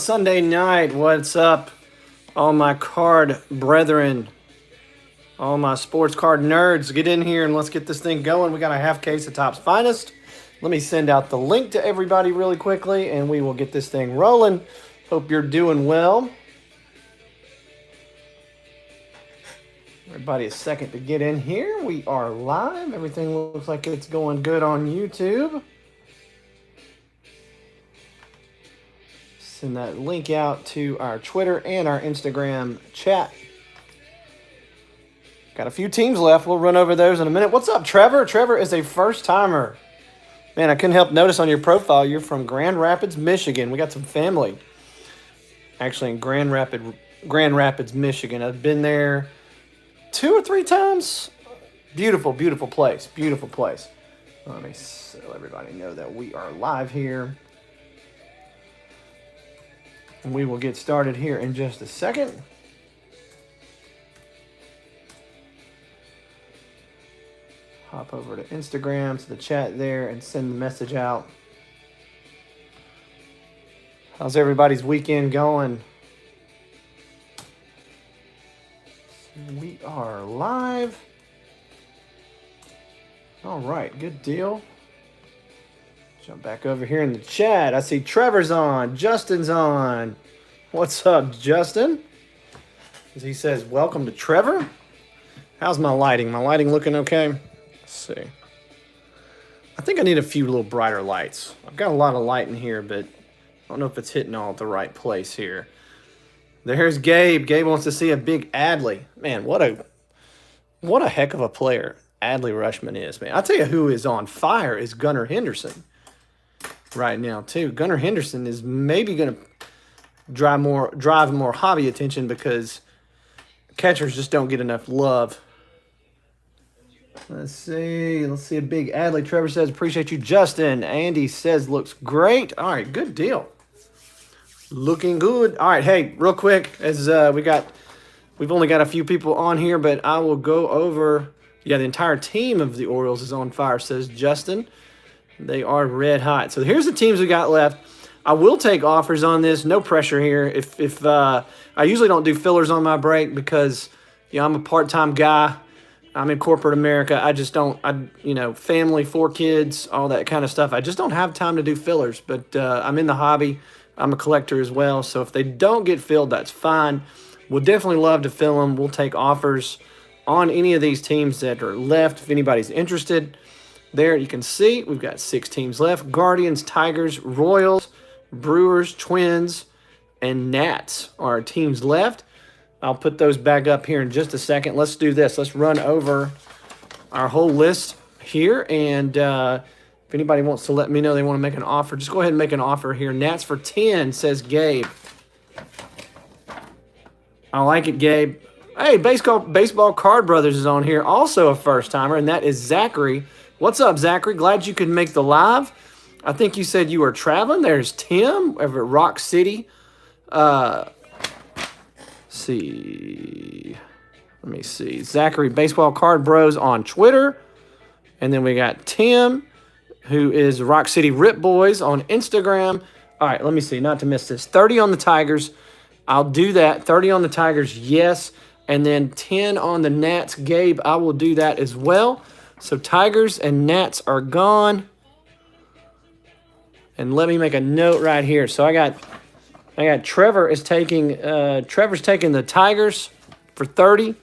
Sunday night. What's up, all my card brethren, all my sports card nerds? Get in here and let's get this thing going. We got a half case of Topps Finest. Let me send out the link to everybody really quickly, and we will get this thing rolling. Hope you're doing well. Everybody a second to get in here. We are live. Everything looks like it's going good on YouTube. Send that link out to our Twitter and our Instagram chat. Got a few teams left. We'll run over those in a minute. What's up, Trevor? Trevor is a first-timer. Man, I couldn't help notice on your profile you're from Grand Rapids, Michigan. We got some family actually in Grand Rapids, Michigan. I've been there 2 or 3 times. Beautiful, beautiful place. Beautiful place. Let me let everybody know that we are live here. And we will get started here in just a second. Hop over to Instagram, to the chat there, and send the message out. How's everybody's weekend going? We are live. All right, good deal. Jump back over here in the chat. I see Trevor's on. Justin's on. What's up, Justin? As he says, welcome to Trevor. How's my lighting? My lighting looking okay? Let's see. I think I need a few little brighter lights. I've got a lot of light in here, but I don't know if it's hitting all at the right place here. There's Gabe. Gabe wants to see a big Adley. Man, what a heck of a player Adley Rushman is, man. I'll tell you who is on fire is Gunnar Henderson right now, too. Gunnar Henderson is maybe going to drive more hobby attention because catchers just don't get enough love. Let's see a big Adley. Trevor says, appreciate you, Justin. Andy says, looks great. All right, good deal. Looking good. All right, hey, real quick, as we've only got a few people on here, but I will go over. Yeah, the entire team of the Orioles is on fire, says Justin. They are red hot. So here's the teams we got left. I will take offers on this. No pressure here. If I usually don't do fillers on my break because I'm a part-time guy. I'm in corporate America. I just don't. Family, 4 kids, all that kind of stuff. I just don't have time to do fillers. But I'm in the hobby. I'm a collector as well. So if they don't get filled, that's fine. We'll definitely love to fill them. We'll take offers on any of these teams that are left. If anybody's interested, there you can see we've got 6 teams left. Guardians, Tigers, Royals, Brewers, Twins, and Nats are our teams left. I'll put those back up here in just a second. Let's do this. Let's run over our whole list here. And if anybody wants to let me know they want to make an offer, just go ahead and make an offer here. Nats for 10, says Gabe. I like it, Gabe. Hey, Baseball Card Brothers is on here. Also a first-timer, and that is Zachary. What's up, Zachary? Glad you could make the live. I think you said you were traveling. There's Tim over at Rock City. Let me see. Zachary, Baseball Card Bros on Twitter. And then we got Tim, who is Rock City Rip Boys on Instagram. All right, let me see. Not to miss this. 30 on the Tigers. I'll do that. 30 on the Tigers, yes. And then 10 on the Nats. Gabe, I will do that as well. So Tigers and Nats are gone. And let me make a note right here. So I got Trevor is taking Trevor's taking the Tigers for 30.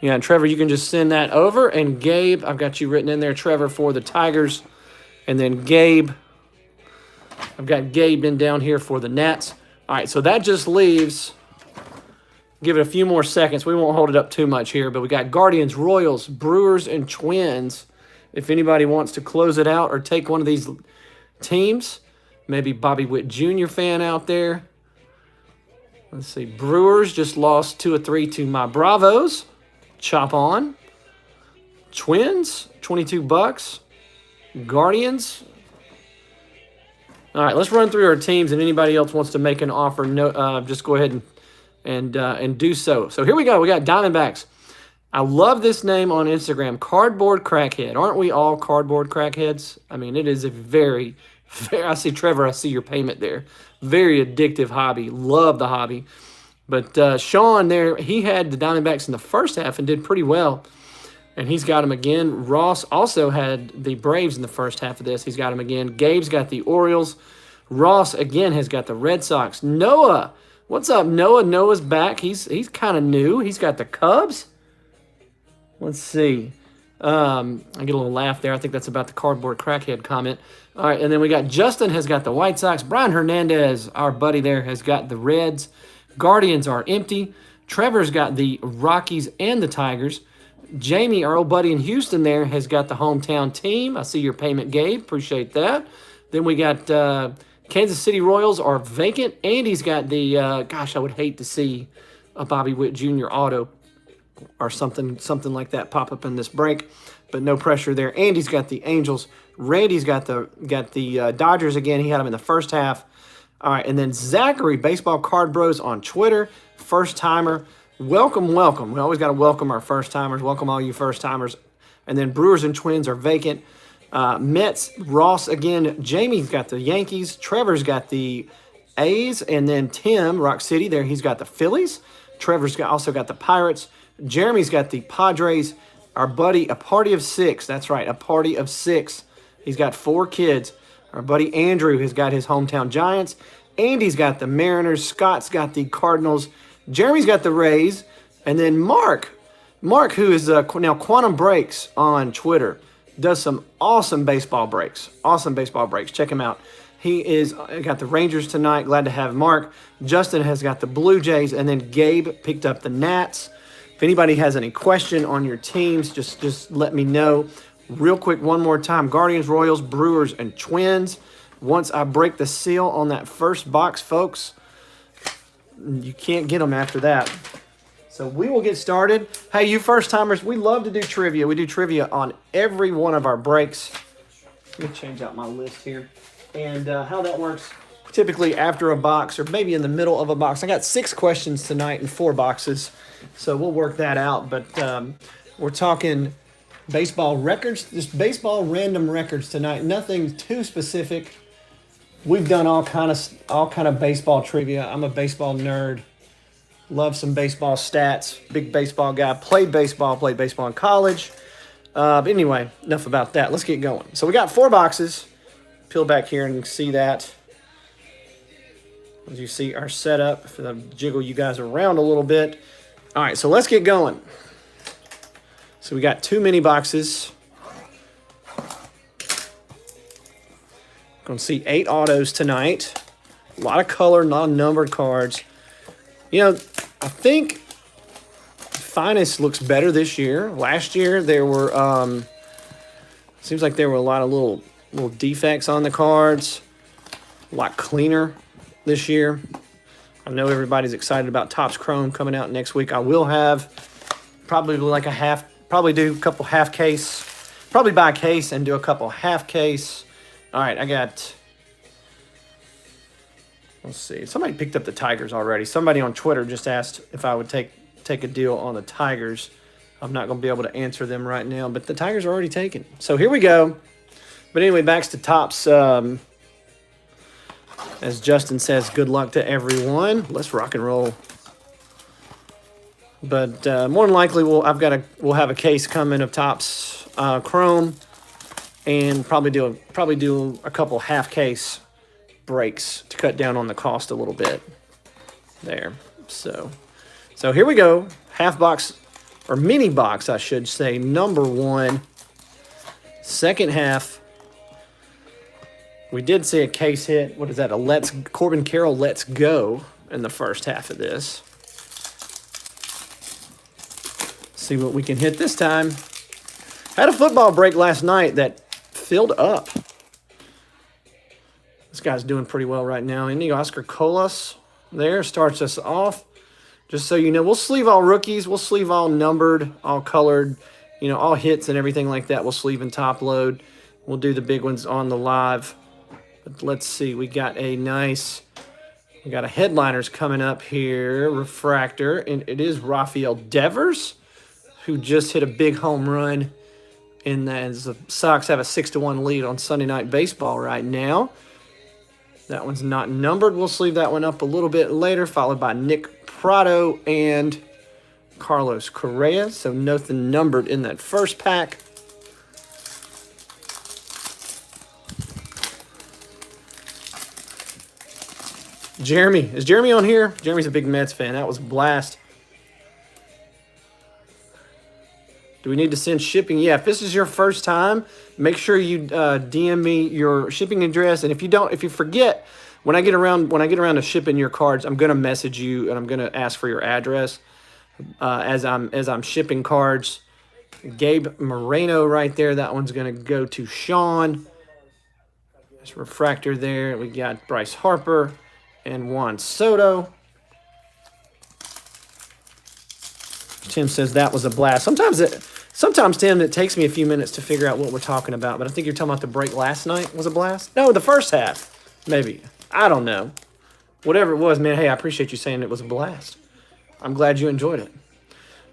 Yeah, and Trevor, you can just send that over. And Gabe, I've got you written in there, Trevor, for the Tigers. And then Gabe, I've got Gabe in down here for the Nats. All right, so that just leaves, give it a few more seconds. We won't hold it up too much here, but we got Guardians, Royals, Brewers, and Twins. If anybody wants to close it out or take one of these teams, maybe Bobby Witt Jr. fan out there. Let's see. Brewers just lost 2 or 3 to my Bravos. Chop on. Twins, $22. Guardians. All right, let's run through our teams, and anybody else wants to make an offer, just go ahead and do so. So here we go. We got Diamondbacks. I love this name on Instagram, Cardboard Crackhead. Aren't we all cardboard crackheads? I mean, it is a very, I see Trevor. I see your payment there. Very addictive hobby. Love the hobby. But Sean there, he had the Diamondbacks in the first half and did pretty well. And he's got them again. Ross also had the Braves in the first half of this. He's got them again. Gabe's got the Orioles. Ross, again, has got the Red Sox. Noah, what's up, Noah? Noah's back. He's kind of new. He's got the Cubs. Let's see. I get a little laugh there. I think that's about the cardboard crackhead comment. All right, and then we got Justin has got the White Sox. Brian Hernandez, our buddy there, has got the Reds. Guardians are empty. Trevor's got the Rockies and the Tigers. Jamie, our old buddy in Houston there, has got the hometown team. I see your payment, Gabe. Appreciate that. Then we got Kansas City Royals are vacant. Andy's got the, gosh, I would hate to see a Bobby Witt Jr. auto or something like that pop up in this break, but no pressure there. Andy's got the Angels. Randy's got the Dodgers again. He had them in the first half. All right, and then Zachary, Baseball Card Bros on Twitter, first-timer. Welcome, welcome. We always got to welcome our first-timers. Welcome all you first-timers. And then Brewers and Twins are vacant. Mets, Ross again. Jamie's got the Yankees. Trevor's got the A's. And then Tim, Rock City, there he's got the Phillies. Trevor's also got the Pirates. Jeremy's got the Padres. Our buddy, a party of six. That's right, a party of six. He's got 4 kids. Our buddy Andrew has got his hometown Giants. Andy's got the Mariners. Scott's got the Cardinals. Jeremy's got the Rays. And then Mark, who is now Quantum Breaks on Twitter, does some awesome baseball breaks. Awesome baseball breaks. Check him out. He is got the Rangers tonight. Glad to have Mark. Justin has got the Blue Jays. And then Gabe picked up the Nats. If anybody has any question on your teams, just let me know. Real quick, one more time. Guardians, Royals, Brewers, and Twins. Once I break the seal on that first box, folks, you can't get them after that. So we will get started. Hey, you first-timers, we love to do trivia. We do trivia on every one of our breaks. Let me change out my list here. And how that works, typically after a box or maybe in the middle of a box. I got 6 questions tonight and 4 boxes, so we'll work that out. But we're talking baseball records, just baseball random records tonight. Nothing too specific. We've done all kind of baseball trivia. I'm a baseball nerd. Love some baseball stats. Big baseball guy. Played baseball in college. But anyway, enough about that. Let's get going. So we got 4 boxes. Peel back here and see that. As you see our setup, if I jiggle you guys around a little bit. All right, so let's get going. So we got 2 mini boxes. Going to see 8 autos tonight. A lot of color, non-numbered cards. You know, I think Finest looks better this year. Last year there were, seems like there were a lot of little defects on the cards. A lot cleaner this year. I know everybody's excited about Topps Chrome coming out next week. I will have probably like probably do a couple half case, probably buy a case and do a couple half case. All right, I got, let's see. Somebody picked up the Tigers already. Somebody on Twitter just asked if I would take a deal on the Tigers. I'm not going to be able to answer them right now, but the Tigers are already taken. So here we go. But anyway, back to Topps. As Justin says, good luck to everyone. Let's rock and roll. But more than likely, we'll have a case coming of Topps Chrome, and probably do a couple half case breaks to cut down on the cost a little bit. There. So here we go. Half box or mini box, I should say. Number 1. Second half. We did see a case hit. What is that? Corbin Carroll Let's Go in the first half of this. See what we can hit this time. Had a football break last night that filled up. This guy's doing pretty well right now. Any Oscar Colas there starts us off. Just so you know, we'll sleeve all rookies. We'll sleeve all numbered, all colored, all hits and everything like that. We'll sleeve and top load. We'll do the big ones on the live. But let's see. We got a headliners coming up here. Refractor. And it is Rafael Devers, who just hit a big home run. And the Sox have a 6-1 lead on Sunday Night Baseball right now. That one's not numbered. We'll sleeve that one up a little bit later, followed by Nick Prado and Carlos Correa. So nothing numbered in that first pack. Jeremy. Is Jeremy on here? Jeremy's a big Mets fan. That was a blast. Do we need to send shipping? Yeah, if this is your first time, make sure you DM me your shipping address. And if you forget, when I get around to shipping your cards, I'm gonna message you and I'm gonna ask for your address as I'm shipping cards. Gabe Moreno right there. That one's gonna go to Sean. There's refractor there. We got Bryce Harper and Juan Soto. Tim says that was a blast. Sometimes, Tim, it takes me a few minutes to figure out what we're talking about, but I think you're talking about the break last night was a blast? No, the first half, maybe. I don't know. Whatever it was, man, hey, I appreciate you saying it was a blast. I'm glad you enjoyed it.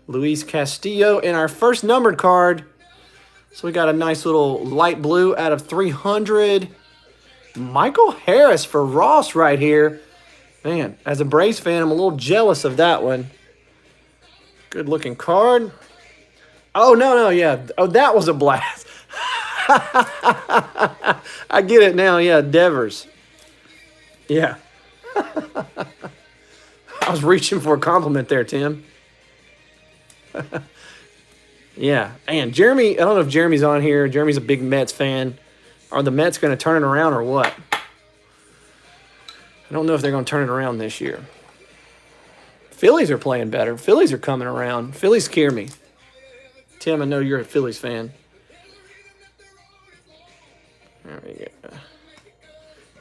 Luis Castillo in our first numbered card. So we got a nice little light blue out of 300. Michael Harris for Ross right here. Man, as a Braves fan, I'm a little jealous of that one. Good looking card. Oh, no, yeah. Oh, that was a blast. I get it now. Yeah, Devers. Yeah. I was reaching for a compliment there, Tim. Yeah. And Jeremy, I don't know if Jeremy's on here. Jeremy's a big Mets fan. Are the Mets going to turn it around or what? I don't know if they're going to turn it around this year. Phillies are playing better. Phillies are coming around. Phillies scare me. Tim, I know you're a Phillies fan. There we go.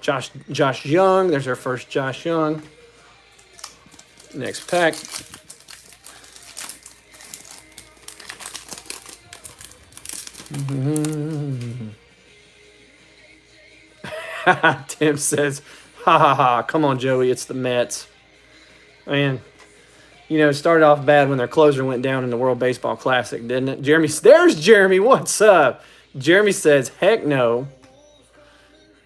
Josh Young. There's our first Josh Young. Next pack. Tim says, ha ha ha, come on, Joey, it's the Mets. Man, you know, it started off bad when their closer went down in the World Baseball Classic, didn't it? There's Jeremy, what's up? Jeremy says, heck no.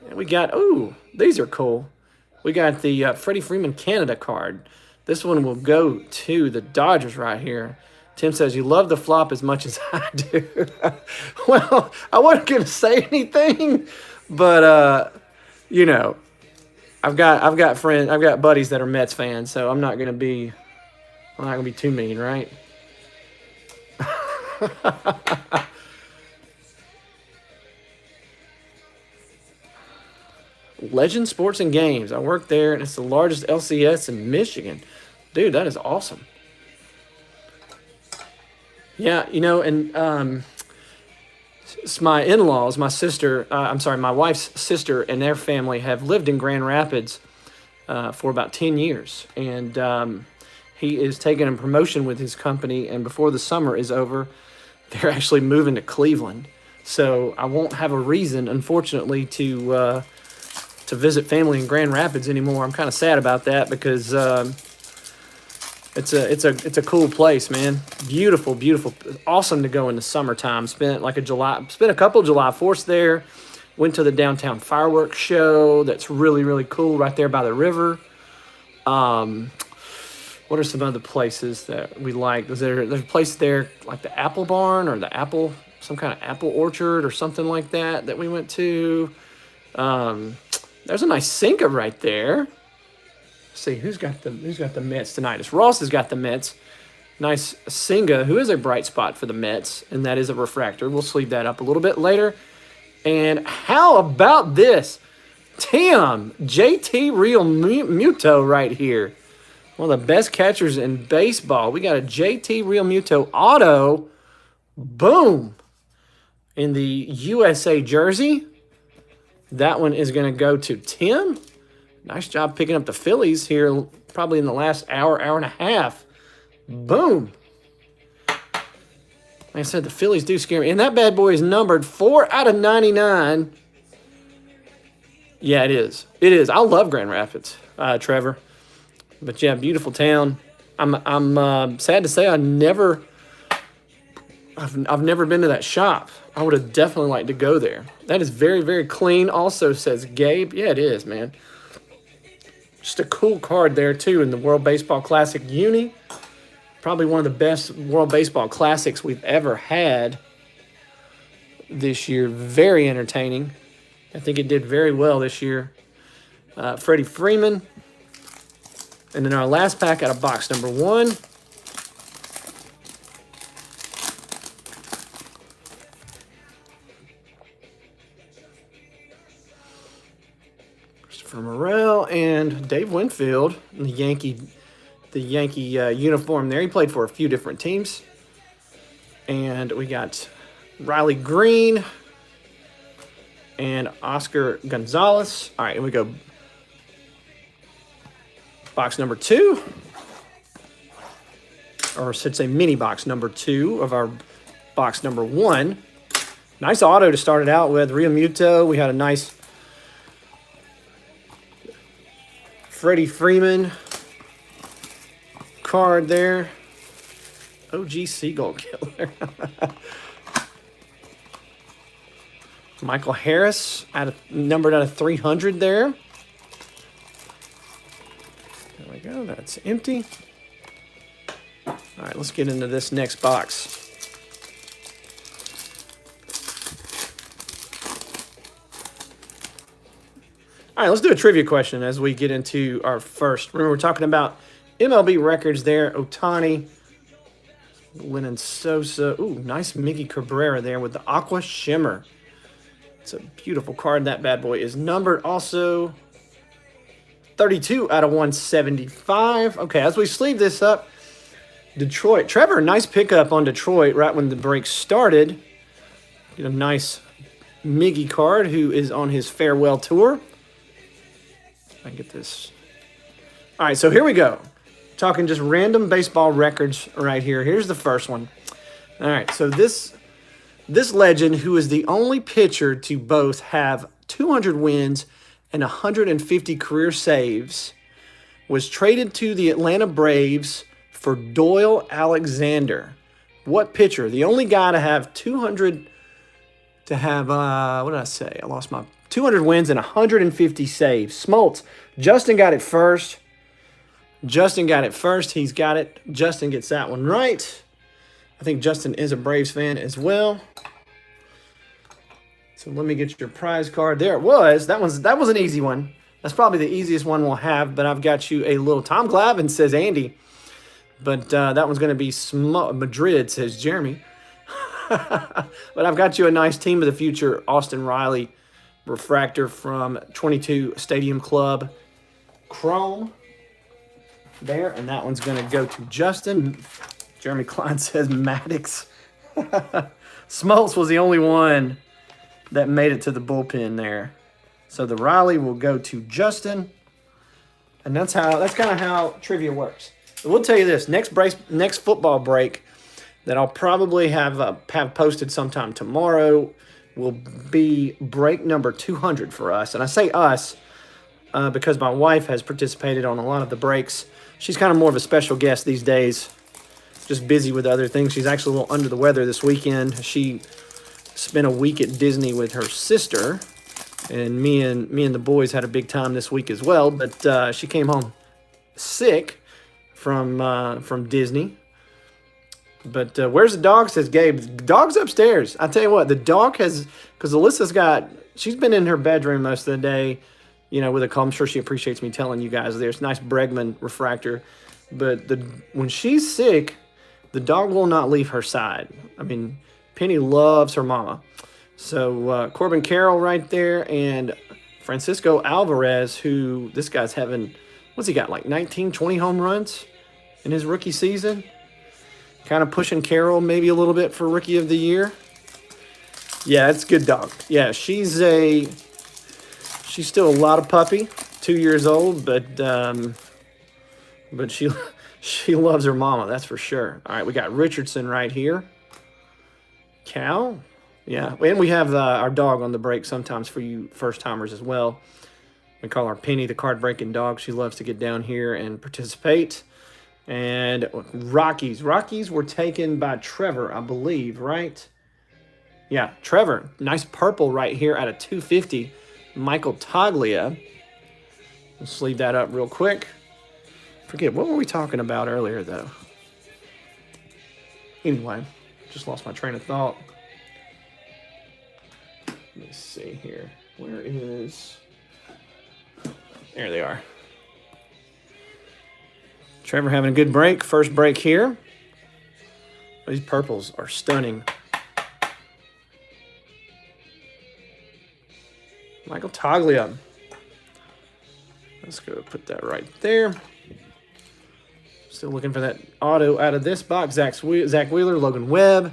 And we got, ooh, these are cool. We got the Freddie Freeman Canada card. This one will go to the Dodgers right here. Tim says, you love the flop as much as I do. Well, I wasn't going to say anything, but, you know, I've got buddies that are Mets fans, so I'm not going to be too mean, right? Legend Sports and Games. I work there, and it's the largest LCS in Michigan. Dude, that is awesome. Yeah, you know, and it's my in-laws, my wife's sister and their family have lived in Grand Rapids for about 10 years. And he is taking a promotion with his company, and before the summer is over, they're actually moving to Cleveland. So I won't have a reason, unfortunately, to visit family in Grand Rapids anymore. I'm kind of sad about that because it's a cool place, man. Beautiful, beautiful. Awesome to go in the summertime. Spent a couple of July 4ths there. Went to the downtown fireworks show. That's really, really cool right there by the river. What are some other places that we like? There's a place there like the Apple Barn or some kind of apple orchard or something like that we went to. There's a nice Cinca right there. See who's got the Mets tonight. It's Ross has got the Mets. Nice Singa, who is a bright spot for the Mets, and that is a refractor. We'll sleeve that up a little bit later. And how about this? Tim, JT Real Muto right here. One of the best catchers in baseball. We got a JT Real Muto auto. Boom. In the USA jersey. That one is going to go to Tim. Nice job picking up the Phillies here probably in the last hour and a half. Boom. Like I said, the Phillies do scare me. And that bad boy is numbered 4/99. Yeah, it is. It is. I love Grand Rapids, Trevor. But yeah, beautiful town. I'm sad to say I've never been to that shop. I would have definitely liked to go there. That is very, very clean. Also says Gabe. Yeah, it is, man. Just a cool card there, too, in the World Baseball Classic Uni. Probably one of the best World Baseball Classics we've ever had this year. Very entertaining. I think it did very well this year. Freddie Freeman. And then our last pack out of box number 1. Christopher Morel and Dave Winfield in the Yankee uniform there. He played for a few different teams. And we got Riley Green and Oscar Gonzalez. All right, here we go. Box number 2, or I should say mini box number 2 of our box number 1. Nice auto to start it out with. Real Muto. We had a nice Freddie Freeman card there. OG Seagull Killer. Michael Harris, numbered out of 300 there. There we go. That's empty. All right, let's get into this next box. All right, let's do a trivia question as we get into our first. Remember, we're talking about MLB records there. Ohtani, Lennon Sosa. Ooh, nice Mickey Cabrera there with the Aqua Shimmer. It's a beautiful card. That bad boy is numbered also 32 out of 175. Okay, as we sleeve this up, Detroit. Trevor, nice pickup on Detroit right when the break started. Get a nice Miggy card who is on his farewell tour. I get this. All right, so here we go. Talking just random baseball records right here. Here's the first one. All right, so this legend, who is the only pitcher to both have 200 wins and 150 career saves, was traded to the Atlanta Braves for Doyle Alexander. What pitcher? The only guy to have 200, to have, what did I say? I lost my 200 wins and 150 saves. Smoltz. Justin got it first. He's got it. Justin gets that one right. I think Justin is a Braves fan as well. So let me get your prize card. There it was. That was an easy one. That's probably the easiest one we'll have, but I've got you a little Tom Glavine, says Andy. But that one's going to be Madrid, says Jeremy. But I've got you a nice Team of the Future Austin Riley refractor from 22 Stadium Club Chrome there, and that one's going to go to Justin. Jeremy Klein says Maddox. Smoltz was the only one that made it to the bullpen there. So the Riley will go to Justin. And that's kind of how trivia works. So we'll tell you this, next football break that I'll probably have posted sometime tomorrow will be break number 200 for us. And I say us because my wife has participated on a lot of the breaks. She's kind of more of a special guest these days, just busy with other things. She's actually a little under the weather this weekend. She spent a week at Disney with her sister, and me and the boys had a big time this week as well. But she came home sick from Disney. But where's the dog, says Gabe. The dog's upstairs. I tell you what, the dog has, because Alyssa's she's been in her bedroom most of the day, with a call. I'm sure she appreciates me telling you guys there's a nice Bregman refractor. But when she's sick, the dog will not leave her side. I mean, Penny loves her mama. So Corbin Carroll right there, and Francisco Alvarez, who this guy's having, what's he got, like 19, 20 home runs in his rookie season? Kind of pushing Carroll maybe a little bit for Rookie of the Year. Yeah, it's a good dog. Yeah, she's still a lot of puppy, 2 years old, but she loves her mama, that's for sure. All right, we got Richardson right here. Cal. Yeah, and we have our dog on the break sometimes for you first-timers as well. We call her Penny, the card-breaking dog. She loves to get down here and participate. And Rockies. Rockies were taken by Trevor, I believe, right? Yeah, Trevor. Nice purple right here out of 250. Michael Toglia. We'll sleeve that up real quick. Forget, what were we talking about earlier, though? Anyway, just lost my train of thought. Let me see here. Where is... There they are. Trevor having a good break. First break here. These purples are stunning. Michael Toglia. Let's go put that right there. Still looking for that auto out of this box. Zach Wheeler, Logan Webb.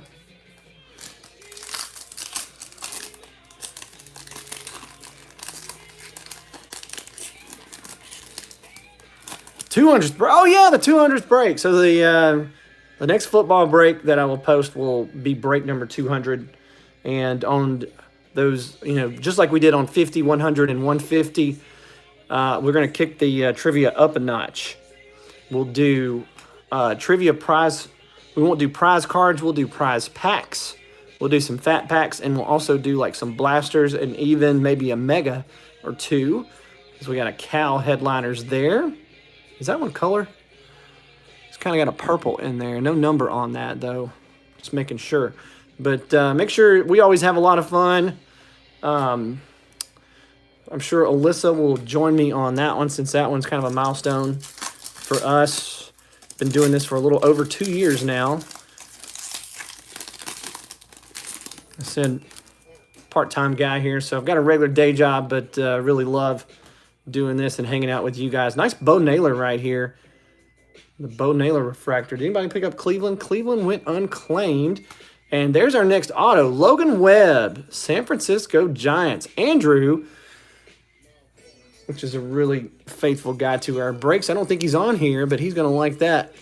Oh yeah, the 200th break. So the next football break that I will post will be break number 200, and on those, just like we did on 50, 100, and 150, we're gonna kick the trivia up a notch. We'll do trivia prize. We won't do prize cards. We'll do prize packs. We'll do some fat packs, and we'll also do like some blasters and even maybe a mega or two. So we got a Cal headliners there. Is that one color? It's kind of got a purple in there. No number on that, though. Just making sure. But make sure, we always have a lot of fun. I'm sure Alyssa will join me on that one, since that one's kind of a milestone for us. Been doing this for a little over 2 years now. I said part-time guy here, so I've got a regular day job, but really love doing this and hanging out with you guys. Nice Bo Naylor right here. The Bo Naylor refractor. Did anybody pick up Cleveland? Cleveland went unclaimed. And there's our next auto. Logan Webb, San Francisco Giants. Andrew, which is a really faithful guy to our breaks. I don't think he's on here, but he's going to like that.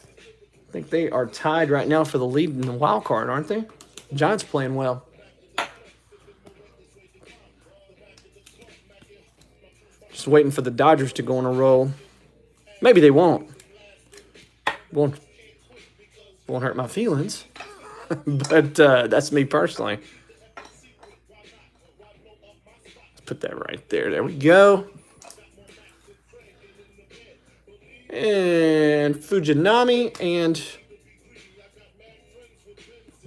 I think they are tied right now for the lead in the wild card, aren't they? Giants playing well. Just waiting for the Dodgers to go on a roll. Maybe they won't. Won't hurt my feelings. But that's me personally. Let's put that right there. There we go. And Fujinami and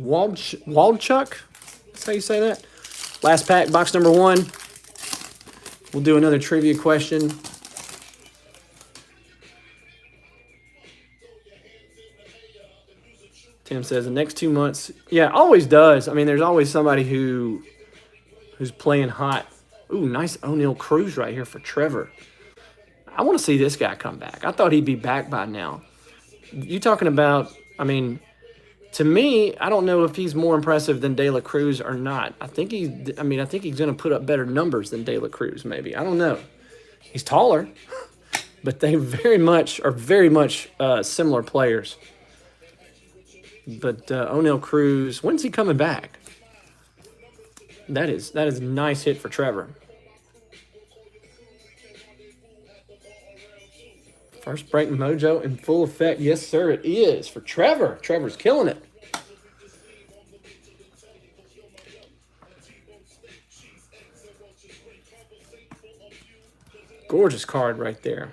Waldchuk. That's how you say that. Last pack, box number 1. We'll do another trivia question. Tim says the next 2 months. Yeah, always does. I mean, there's always somebody who's playing hot. Ooh, nice O'Neal Cruz right here for Trevor. I want to see this guy come back. I thought he'd be back by now. You talking about, I mean, to me, I don't know if he's more impressive than De La Cruz or not. I think he's going to put up better numbers than De La Cruz, maybe. I don't know. He's taller, but they are very much similar players. But O'Neal Cruz, when's he coming back? That is a nice hit for Trevor. First break mojo in full effect. Yes, sir, it is for Trevor. Trevor's killing it. Gorgeous card right there.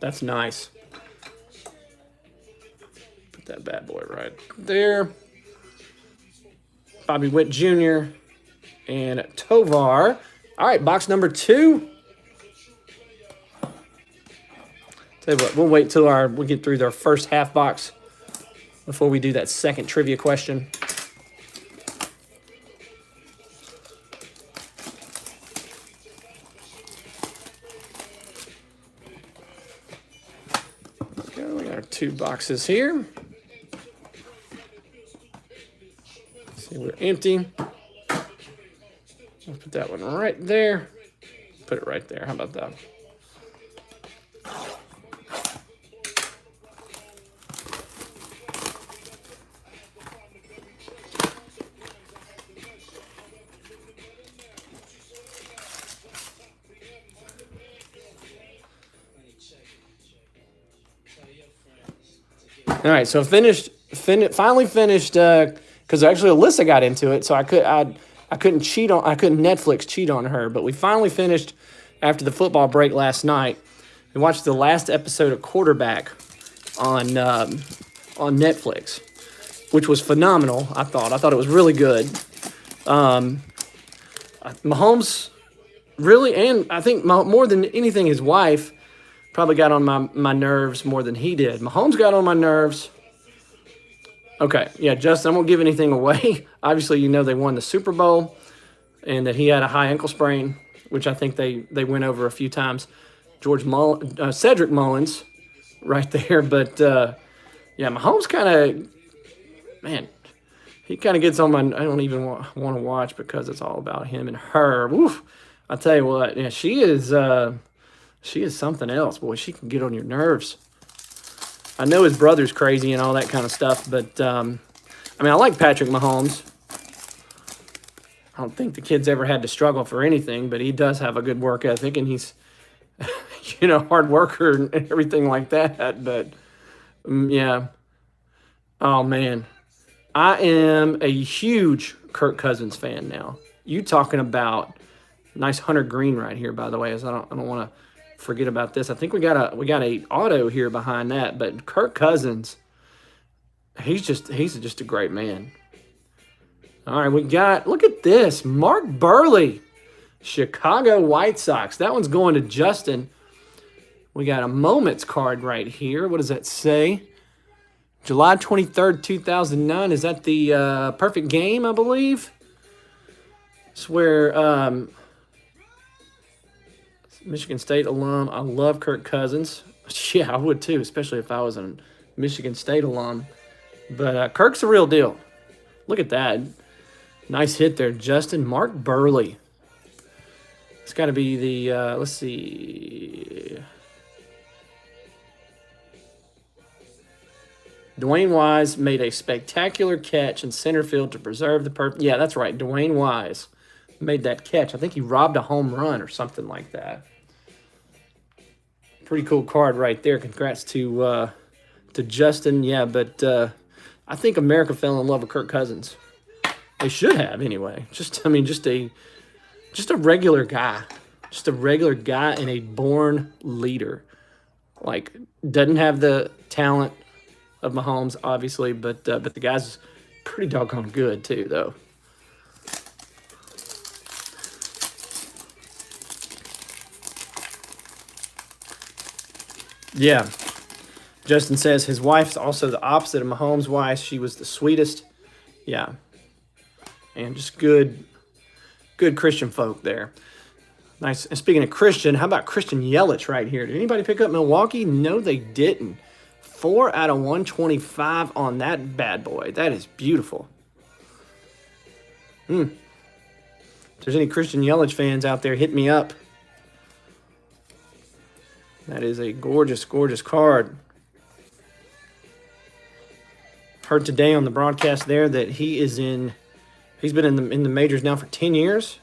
That's nice. Put that bad boy right there. Bobby Witt Jr. and Tovar. All right, box number 2. Tell you what, we'll wait till we get through their first half box before we do that second trivia question. Let's go. We got our 2 boxes here. Let's see, we're empty. Let's put that one right there. Put it right there. How about that? All right, so finally finished, because actually Alyssa got into it, so I couldn't Netflix cheat on her, but we finally finished after the football break last night and watched the last episode of Quarterback on Netflix, which was phenomenal. I thought it was really good. Mahomes really, and I think more than anything, his wife probably got on my nerves more than he did. Mahomes got on my nerves. Okay, yeah, Justin, I won't give anything away. Obviously, you know they won the Super Bowl and that he had a high ankle sprain, which I think they went over a few times. Cedric Mullins right there. But, yeah, Mahomes kind of, man, he kind of gets on my – I don't even want to watch because it's all about him and her. Woof. I'll tell you what, yeah, she is something else. Boy, she can get on your nerves. I know his brother's crazy and all that kind of stuff, but, I mean, I like Patrick Mahomes. I don't think the kid's ever had to struggle for anything, but he does have a good work ethic, and he's, hard worker and everything like that. But, yeah. Oh, man. I am a huge Kirk Cousins fan now. You talking about nice Hunter Green right here, by the way, as I don't want to forget about this. I think we got a auto here behind that, but Kirk Cousins, he's just a great man. All right, look at this, Mark Burley, Chicago White Sox. That one's going to Justin. We got a Moments card right here. What does that say? July 23rd, 2009. Is that the perfect game, I believe? It's where Michigan State alum. I love Kirk Cousins. Yeah, I would too, especially if I was a Michigan State alum. But Kirk's the real deal. Look at that. Nice hit there, Justin. Mark Burley. It's got to be the, let's see. Dwayne Wise made a spectacular catch in center field to preserve the purpose. Yeah, that's right. Dwayne Wise made that catch. I think he robbed a home run or something like that. Pretty cool card right there. Congrats to Justin. Yeah, but I think America fell in love with Kirk Cousins. They should have anyway. Just a regular guy. Just a regular guy and a born leader. Like, doesn't have the talent of Mahomes, obviously, but the guy's pretty doggone good too, though. Yeah. Justin says his wife's also the opposite of Mahomes' wife. She was the sweetest. Yeah. And just good Christian folk there. Nice. And speaking of Christian, how about Christian Yelich right here? Did anybody pick up Milwaukee? No, they didn't. 4 out of 125 on that bad boy. That is beautiful. If there's any Christian Yelich fans out there, hit me up. That is a gorgeous, gorgeous card. Heard today on the broadcast there that he's been in the majors now for 10 years.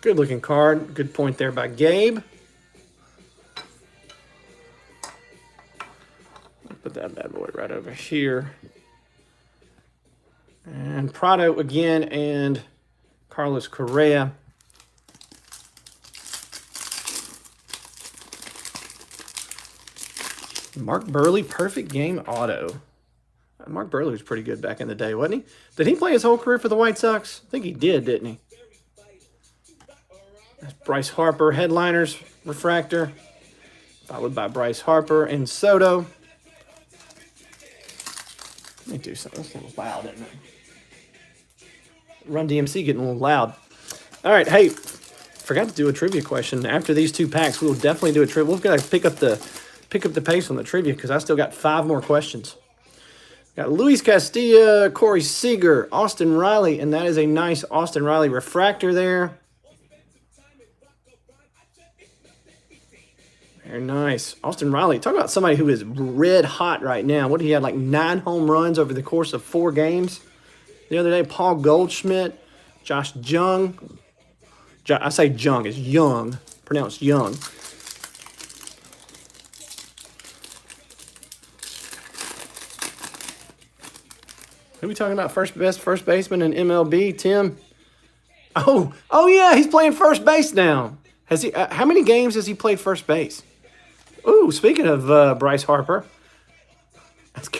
Good looking card. Good point there by Gabe. Put that bad boy right over here. And Prado again and Carlos Correa. Mark Burley, perfect game auto. Mark Burley was pretty good back in the day, wasn't he? Did he play his whole career for the White Sox? I think he did, didn't he? That's Bryce Harper, headliners, refractor. Followed by Bryce Harper and Soto. Let me do something. This was loud, isn't it? Run DMC getting a little loud. All right, hey, forgot to do a trivia question. After these two packs, we will definitely do a trivia. We've got to pick up the pace on the trivia because I still got 5 more questions. Got Luis Castilla, Corey Seager, Austin Riley, and that is a nice Austin Riley refractor there. Very nice. Austin Riley, talk about somebody who is red hot right now. What, he had like 9 home runs over the course of 4 games the other day. Paul Goldschmidt, Josh Jung. I say Jung, it's Young, pronounced Young. Who are we talking about? Best first baseman in MLB, Tim? Oh yeah, he's playing first base now. Has he? How many games has he played first base? Ooh, speaking of Bryce Harper,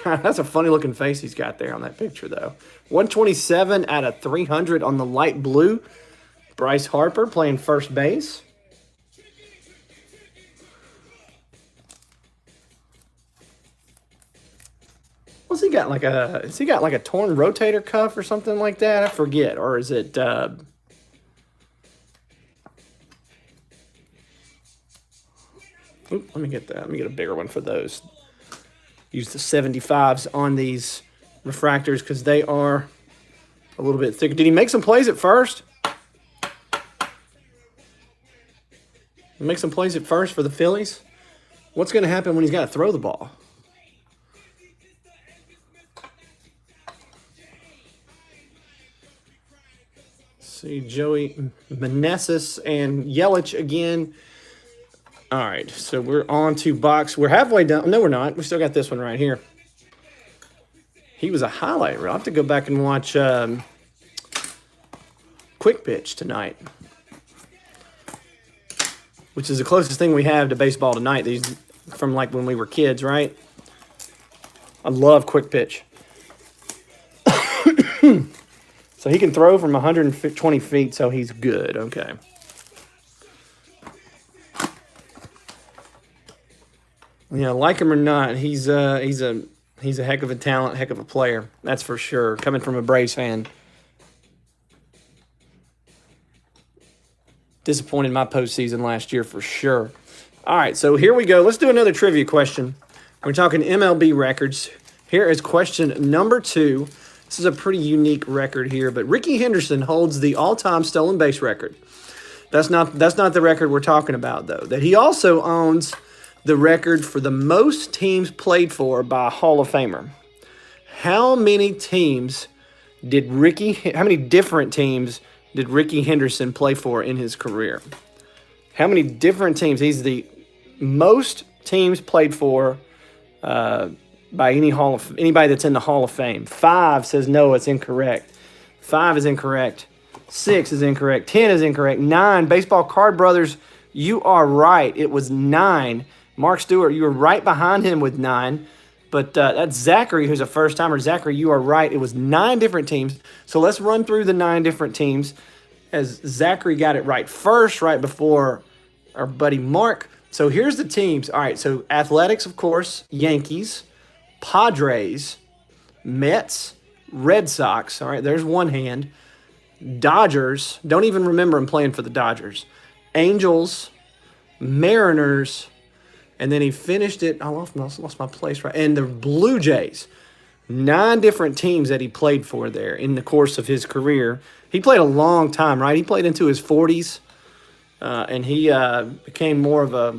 that's a funny looking face he's got there on that picture though. 127 out of 300 on the light blue. Bryce Harper playing first base. What's he got? Has he got like a torn rotator cuff or something like that? I forget. Or is it? Let me get that. Let me get a bigger one for those. Use the 75s on these refractors because they are a little bit thicker. Did he make some plays at first? Make some plays at first for the Phillies? What's going to happen when he's got to throw the ball? See Joey Meneses and Yelich again. All right, so we're on to box. We're halfway done. No, we're not. We still got this one right here. He was a highlight reel. I'll have to go back and watch Quick Pitch tonight, which is the closest thing we have to baseball tonight. These from like when we were kids, right? I love Quick Pitch. So he can throw from 120 feet, so he's good. Okay. Yeah, like him or not, he's a heck of a talent, heck of a player. That's for sure. Coming from a Braves fan. Disappointed in my postseason last year for sure. All right, so here we go. Let's do another trivia question. We're talking MLB records. Here is question number 2. This is a pretty unique record here, but Ricky Henderson holds the all-time stolen base record. That's not the record we're talking about, though. That he also owns the record for the most teams played for by a Hall of Famer. How many different teams did Ricky Henderson play for in his career? How many different teams? He's the most teams played for by anybody that's in the Hall of Fame. 5 says no, it's incorrect. 5 is incorrect. 6 is incorrect. 10 is incorrect. 9, Baseball Card Brothers, you are right. It was 9. Mark Stewart, you were right behind him with 9. But that's Zachary, who's a first-timer. Zachary, you are right. It was 9 different teams. So let's run through the 9 different teams as Zachary got it right first, right before our buddy Mark. So here's the teams. All right, so Athletics, of course, Yankees, Padres, Mets, Red Sox. All right, there's one hand. Dodgers. Don't even remember him playing for the Dodgers. Angels, Mariners, and then he finished it. I lost my place right. And the Blue Jays. 9 different teams that he played for there in the course of his career. He played a long time, right? He played into his 40s, and he became more of a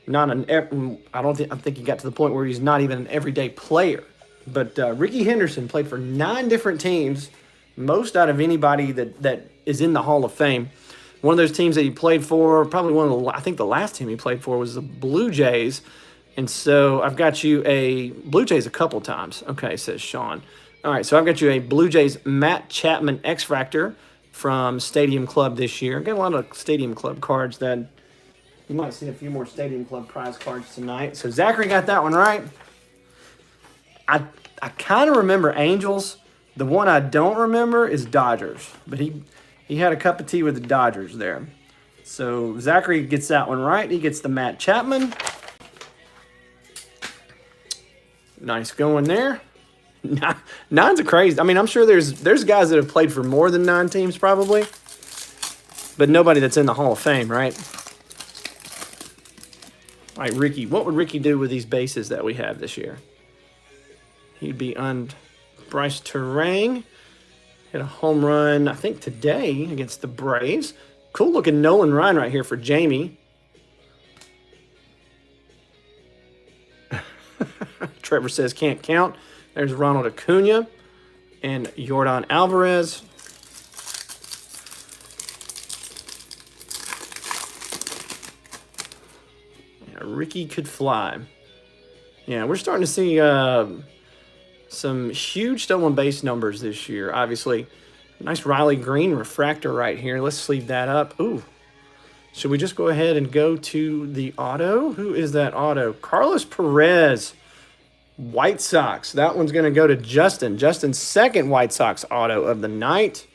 I think he got to the point where he's not even an everyday player. But Ricky Henderson played for 9 different teams, most out of anybody that is in the Hall of Fame. One of those teams that he played for, probably I think the last team he played for was the Blue Jays. And so I've got you a Blue Jays a couple times. Okay, says Sean. All right, so I've got you a Blue Jays Matt Chapman X-Factor from Stadium Club this year. I've got a lot of Stadium Club cards that you might see a few more Stadium Club prize cards tonight. So Zachary got that one right. I kind of remember Angels. The one I don't remember is Dodgers. But he had a cup of tea with the Dodgers there. So Zachary gets that one right. He gets the Matt Chapman. Nice going there. 9's a crazy. I mean, I'm sure there's guys that have played for more than 9 teams probably. But nobody that's in the Hall of Fame, right? All right, Ricky. What would Ricky do with these bases that we have this year? He'd be on Bryce Terang. Hit a home run, I think, today against the Braves. Cool-looking Nolan Ryan right here for Jamie. Trevor says can't count. There's Ronald Acuna and Yordan Alvarez. Yeah, Ricky could fly. Yeah, we're starting to see Some huge stolen base numbers this year, obviously. Nice Riley Green refractor right here. Let's sleeve that up. Ooh. Should we just go ahead and go to the auto? Who is that auto? Carlos Perez, White Sox. That one's going to go to Justin. Justin's second White Sox auto of the night.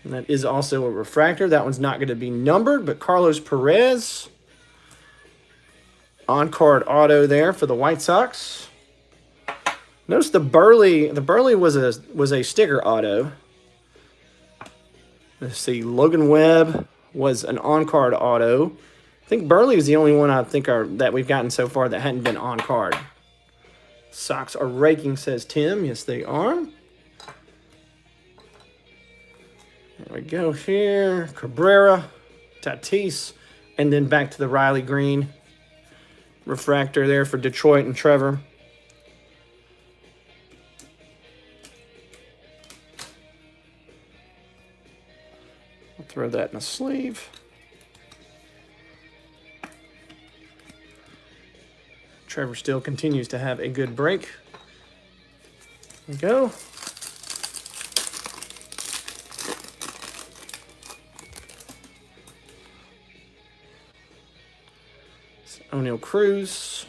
And that is also a refractor. That one's not going to be numbered, but Carlos Perez. On-card auto there for the White Sox. Notice the Burley. The Burley was a sticker auto. Let's see. Logan Webb was an on-card auto. I think Burley is the only one I think that we've gotten so far that hadn't been on-card. Sox are raking, says Tim. Yes, they are. There we go here. Cabrera, Tatis, and then back to the Riley Green refractor there for Detroit and Trevor. I'll throw that in a sleeve. Trevor still continues to have a good break. There we go. O'Neal Cruz,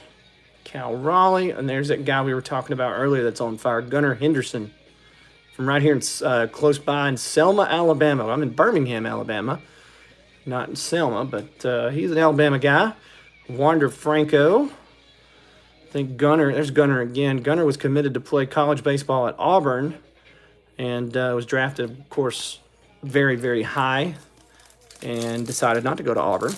Cal Raleigh, and there's that guy we were talking about earlier that's on fire, Gunnar Henderson, from right here in, close by in Selma, Alabama. I'm in Birmingham, Alabama, not in Selma, but he's an Alabama guy. Wander Franco. I think Gunnar, there's Gunnar again. Gunnar was committed to play college baseball at Auburn and was drafted, of course, very, very high and decided not to go to Auburn.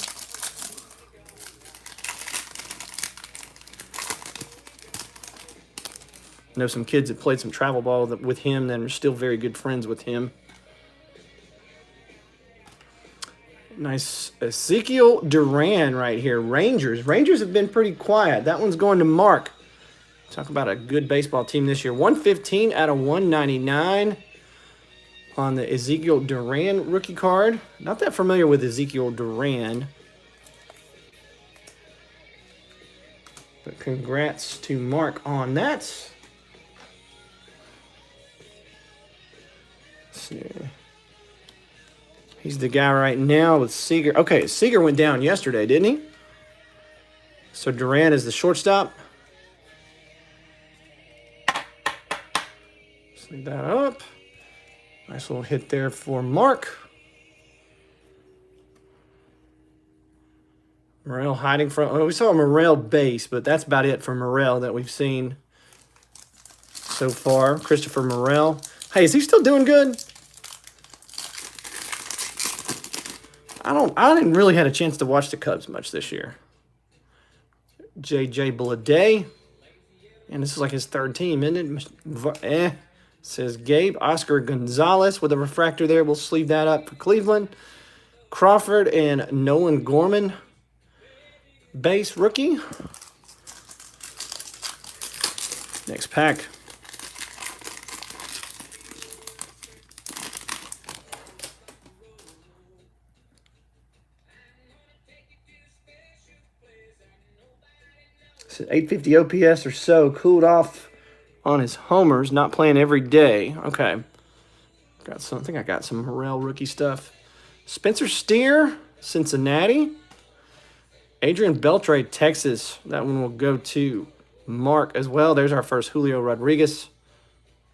I know some kids that played some travel ball with him that are still very good friends with him. Nice Ezekiel Duran right here. Rangers. Rangers have been pretty quiet. That one's going to Mark. Talk about a good baseball team this year. 115 out of 199 on the Ezekiel Duran rookie card. Not that familiar with Ezekiel Duran. But congrats to Mark on that. He's the guy right now with Seager. Okay, Seager went down yesterday, didn't he? So Duran is the shortstop. Sleeve that up. Nice little hit there for Mark. Morrell hiding from... Oh, we saw a Morrell base, but that's about it for Morrell that we've seen so far. Christopher Morrell. Hey, is he still doing good? I didn't really have a chance to watch the Cubs much this year. J.J. Bleday. And this is like his third team, isn't it? Says Gabe. Oscar Gonzalez with a refractor there. We'll sleeve that up for Cleveland. Crawford and Nolan Gorman. Base rookie. Next pack. This is 850 OPS or so. Cooled off on his homers. Not playing every day. Okay. I think I got some Morrell rookie stuff. Spencer Steer, Cincinnati. Adrian Beltre, Texas. That one will go to Mark as well. There's our first Julio Rodriguez.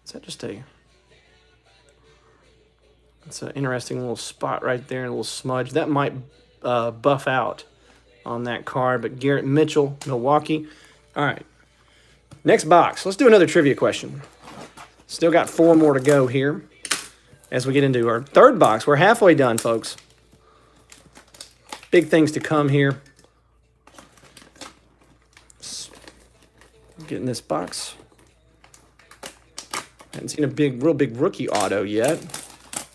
Is that just a... That's an interesting little spot right there, a little smudge. That might buff out on that card. But Garrett Mitchell, Milwaukee. All right. Next box. Let's do another trivia question. Still got 4 more to go here as we get into our third box. We're halfway done, folks. Big things to come here. Get in this box. Haven't seen a real big rookie auto yet.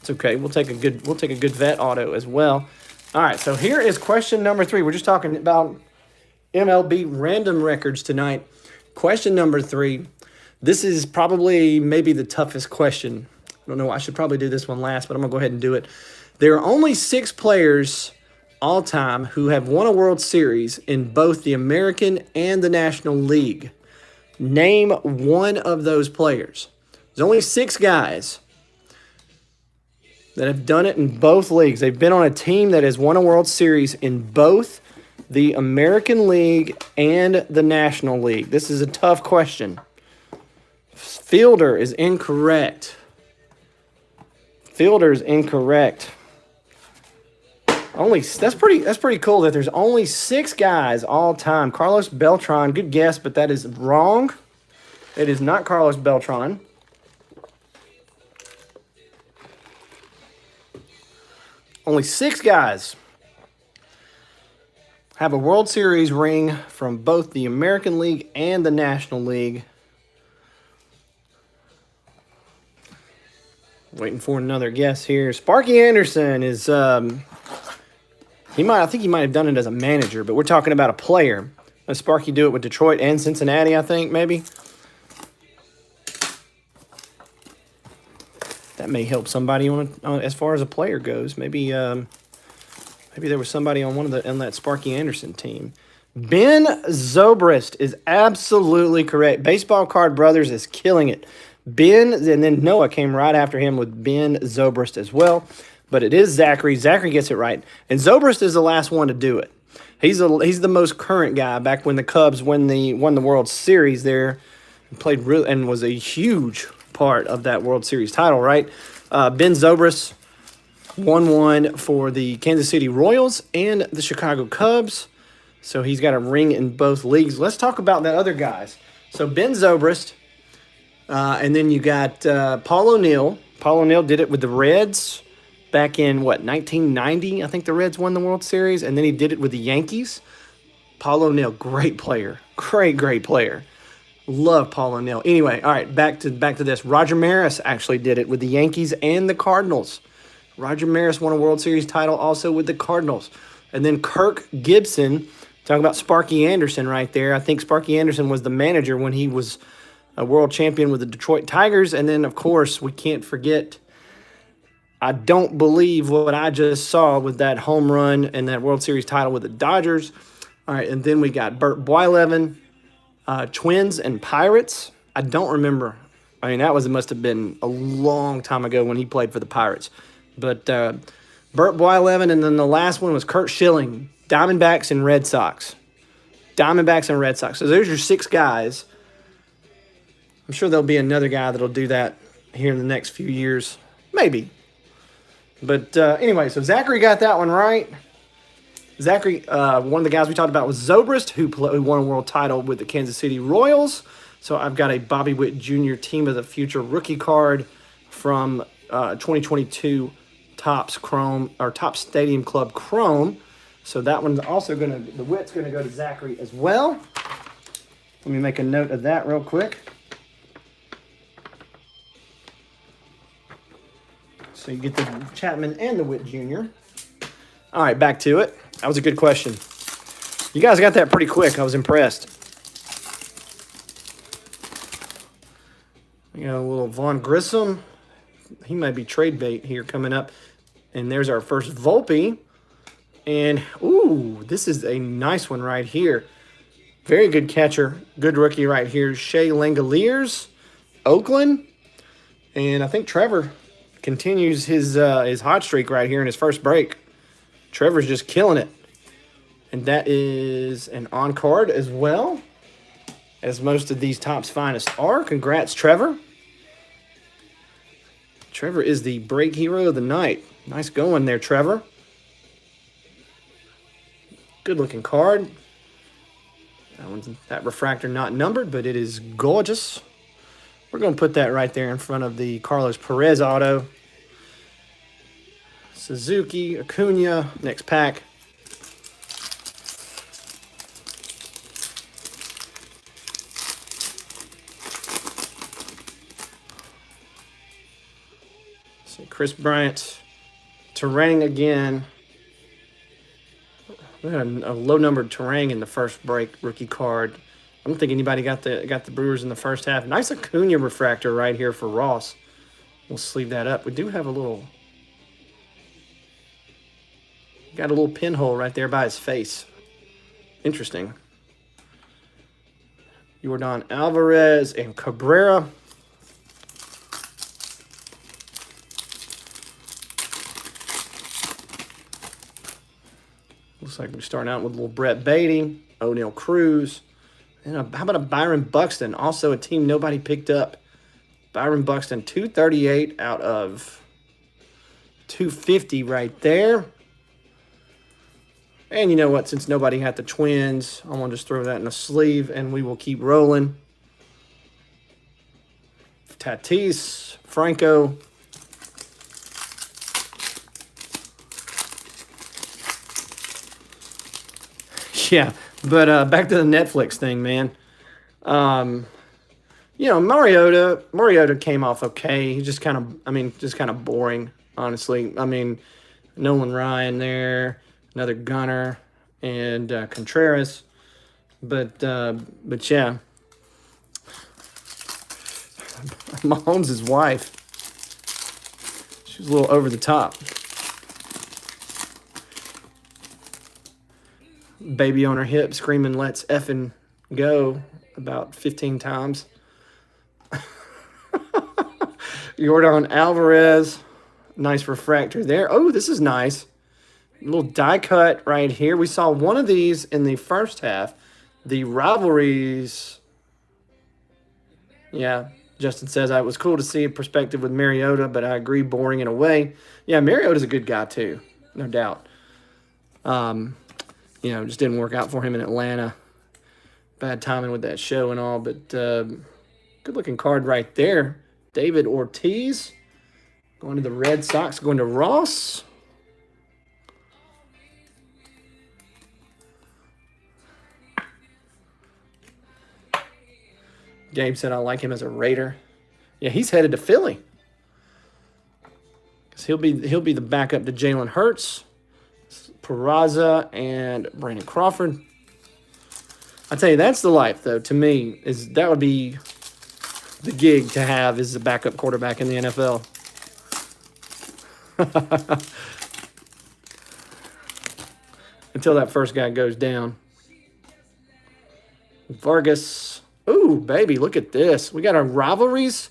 It's okay. We'll take a good vet auto as well. All right. So here is question number 3. We're just talking about MLB random records tonight. Question number 3. This is probably maybe the toughest question. I don't know. I should probably do this one last, but I'm gonna go ahead and do it. There are only 6 players all time who have won a World Series in both the American and the National League. Name one of those players. There's only 6 guys that have done it in both leagues. They've been on a team that has won a World Series in both the American League and the National League. This is a tough question. Fielder is incorrect. Fielder is incorrect. That's pretty cool that there's only 6 guys all time. Carlos Beltran, good guess, but that is wrong. It is not Carlos Beltran. Only 6 guys have a World Series ring from both the American League and the National League. Waiting for another guess here. Sparky Anderson is I think he might have done it as a manager, but we're talking about a player. Let Sparky do it with Detroit and Cincinnati, I think, maybe. That may help somebody as far as a player goes. Maybe there was somebody on on that Sparky Anderson team. Ben Zobrist is absolutely correct. Baseball Card Brothers is killing it. Ben, and then Noah came right after him with Ben Zobrist as well. But it is Zachary. Zachary gets it right. And Zobrist is the last one to do it. He's the most current guy back when the Cubs won the World Series there. Played and was a huge part of that World Series title, right? Ben Zobrist won one for the Kansas City Royals and the Chicago Cubs. So he's got a ring in both leagues. Let's talk about the other guys. So Ben Zobrist, and then you got Paul O'Neill. Paul O'Neill did it with the Reds back in, 1990? I think the Reds won the World Series, and then he did it with the Yankees. Paul O'Neill, great player. Great player. Love Paul O'Neill. Anyway, all right, back to this. Roger Maris actually did it with the Yankees and the Cardinals. Roger Maris won a World Series title also with the Cardinals. And then Kirk Gibson, talk about Sparky Anderson right there. I think Sparky Anderson was the manager when he was a world champion with the Detroit Tigers. And then, of course, we can't forget, I don't believe what I just saw with that home run and that World Series title with the Dodgers. All right, and then we got Burt Blyleven, Twins and Pirates. I don't remember. I mean, must have been a long time ago when he played for the Pirates. But Burt Blyleven, and then the last one was Kurt Schilling, Diamondbacks and Red Sox. So there's your 6 guys. I'm sure there'll be another guy that'll do that here in the next few years. Maybe. But anyway, so Zachary got that one right. Zachary, one of the guys we talked about was Zobrist, who won a world title with the Kansas City Royals. So I've got a Bobby Witt Jr. Team of the Future rookie card from 2022 Topps Stadium Club Chrome. So that one's also the Witt's going to go to Zachary as well. Let me make a note of that real quick. So you get the Chapman and the Witt Jr. All right, back to it. That was a good question. You guys got that pretty quick. I was impressed. We got a little Vaughn Grissom. He might be trade bait here coming up. And there's our first Volpe. And, ooh, this is a nice one right here. Very good catcher. Good rookie right here. Shea Langoliers, Oakland. And I think Trevor continues his hot streak right here in his first break. Trevor's just killing it. And that is an on-card as well, as most of these Topps finest are. Congrats, Trevor. Trevor is the break hero of the night. Nice going there, Trevor. Good-looking card. That refractor not numbered, but it is gorgeous. We're going to put that right there in front of the Carlos Perez auto. Suzuki, Acuna, next pack. So Chris Bryant, Terang again. We had a low-numbered Terang in the first break rookie card. I don't think anybody got the Brewers in the first half. Nice Acuna refractor right here for Ross. We'll sleeve that up. We do have got a little pinhole right there by his face. Interesting. Yordan Alvarez and Cabrera. Looks like we're starting out with a little Brett Beatty, O'Neal Cruz. And how about a Byron Buxton? Also a team nobody picked up. Byron Buxton, 238 out of 250 right there. And you know what? Since nobody had the Twins, I'm going to just throw that in a sleeve, and we will keep rolling. Tatis, Franco. Yeah, but back to the Netflix thing, man. You know, Mariota came off okay. He just kind of boring, honestly. I mean, Nolan Ryan there, another gunner, and Contreras. But yeah. Mahomes' wife. She was a little over the top. Baby on her hip screaming, "Let's effing go," about 15 times. Yordan Alvarez. Nice refractor there. Oh, this is nice. A little die cut right here. We saw one of these in the first half. The rivalries. Yeah, Justin says, it was cool to see a perspective with Mariota, but I agree, boring in a way. Yeah, Mariota's a good guy too, no doubt. You know, just didn't work out for him in Atlanta. Bad timing with that show and all, but good-looking card right there. David Ortiz going to the Red Sox, going to Ross. Gabe said, I like him as a Raider. Yeah, he's headed to Philly. Because he'll be the backup to Jalen Hurts, Peraza, and Brandon Crawford. I tell you, that's the life, though, to me. That would be the gig to have as a backup quarterback in the NFL. Until that first guy goes down. Vargas. Ooh, baby, look at this. We got our rivalries.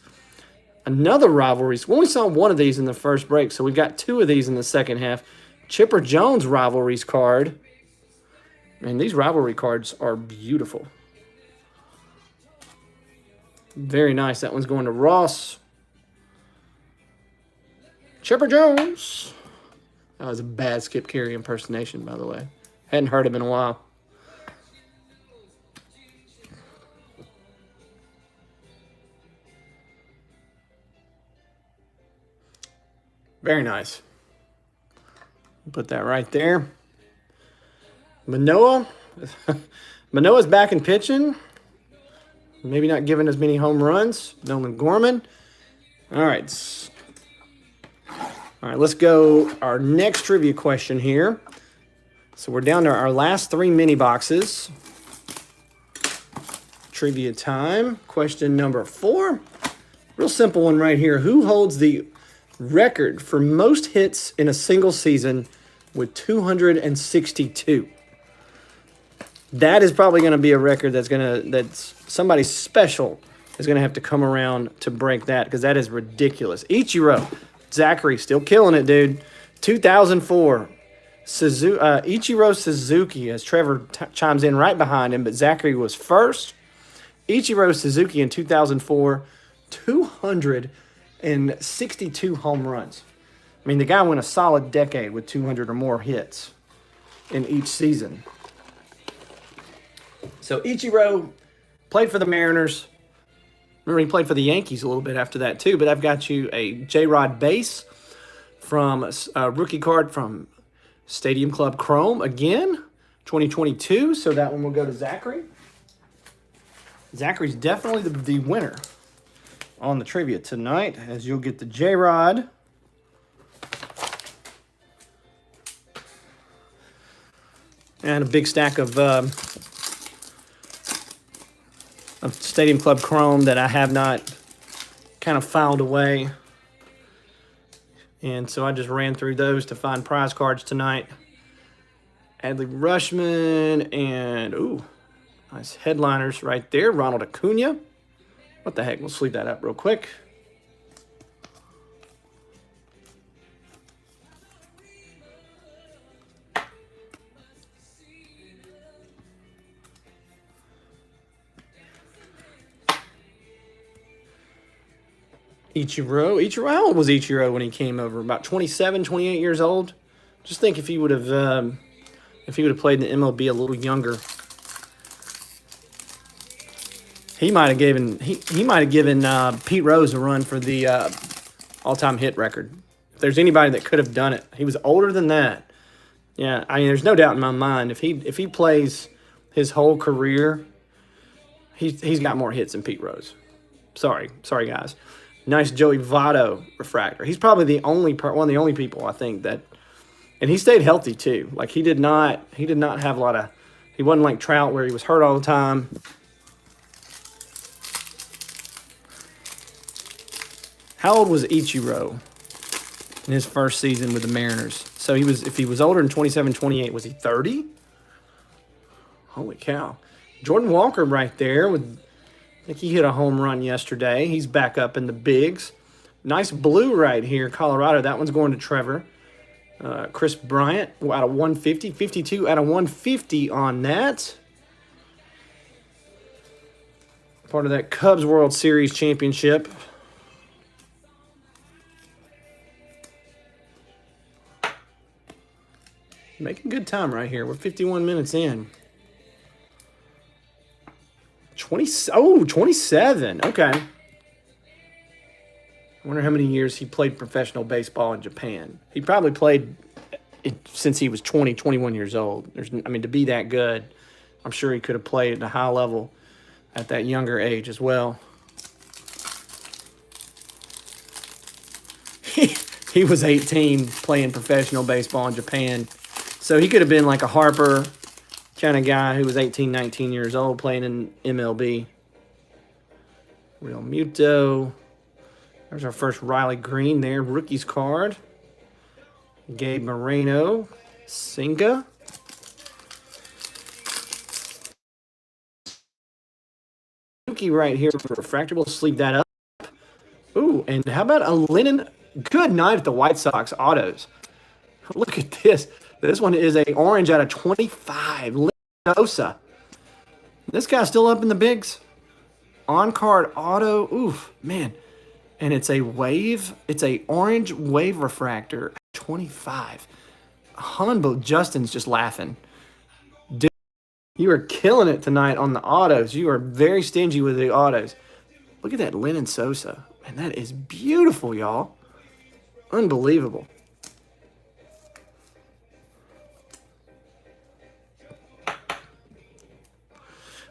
Another rivalries. We only saw one of these in the first break, so we got two of these in the second half. Chipper Jones rivalries card. Man, these rivalry cards are beautiful. Very nice. That one's going to Ross. Chipper Jones. That was a bad Skip Carey impersonation, by the way. Hadn't heard him in a while. Very nice. Put that right there. Manoah. Manoah's back in pitching. Maybe not giving as many home runs. Nolan Gorman. All right. All right, let's go our next trivia question here. So we're down to our last three mini boxes. Trivia time. Question number 4. Real simple one right here. Who holds the record for most hits in a single season with 262? That is probably going to be a record that's somebody special is going to have to come around to break that, because that is ridiculous. Ichiro, Zachary, still killing it, dude. 2004, Ichiro Suzuki, as Trevor chimes in right behind him, but Zachary was first. Ichiro Suzuki in 2004, 262 home runs. I mean, the guy went a solid decade with 200 or more hits in each season. So Ichiro played for the Mariners. Remember, he played for the Yankees a little bit after that too. But I've got you a J-Rod base from a rookie card from Stadium Club Chrome again, 2022. So that one will go to Zachary. Zachary's definitely the winner on the trivia tonight, as you'll get the J-Rod. And a big stack of Stadium Club Chrome that I have not kind of filed away. And so I just ran through those to find prize cards tonight. Adley Rushman and, Nice headliners right there. Ronald Acuna. What the heck? We'll sleeve that up real quick. Ichiro, how old was Ichiro when he came over? About 27, 28 years old. Just think if he would have played in the MLB a little younger, he might have given Pete Rose a run for the all-time hit record. If there's anybody that could have done it, he was older than that. Yeah, I mean, there's no doubt in my mind if he plays his whole career, he's got more hits than Pete Rose. Sorry guys. Nice Joey Votto refractor. He's probably one of the only people I think that, and he stayed healthy too. Like he did not have a lot of, he wasn't like Trout where he was hurt all the time. How old was Ichiro in his first season with the Mariners? So if he was older than 27, 28, was he 30? Holy cow. Jordan Walker right there I think he hit a home run yesterday. He's back up in the bigs. Nice blue right here, Colorado. That one's going to Trevor. Chris Bryant out of 150. 52 out of 150 on that. Part of that Cubs World Series championship. Making good time right here. We're 51 minutes in. 27. Okay. I wonder how many years he played professional baseball in Japan. He probably played since he was 20, 21 years old. To be that good, I'm sure he could have played at a high level at that younger age as well. He was 18 playing professional baseball in Japan. So he could have been like a Harper kind of guy who was 18, 19 years old playing in MLB. Real Muto. There's our first Riley Green there. Rookie's card. Gabe Moreno. Senga. Rookie right here for refractor. We'll sleeve that up. Ooh, and how about a Lennon? Good night at the White Sox autos. Look at this. This one is a orange out of 25. Sosa. This guy's still up in the bigs. On-card auto. Oof, man. And it's a wave. It's a orange wave refractor. 25. Unbelievable. Justin's just laughing. Dude, you are killing it tonight on the autos. You are very stingy with the autos. Look at that Lennon Sosa. Man, that is beautiful, y'all. Unbelievable.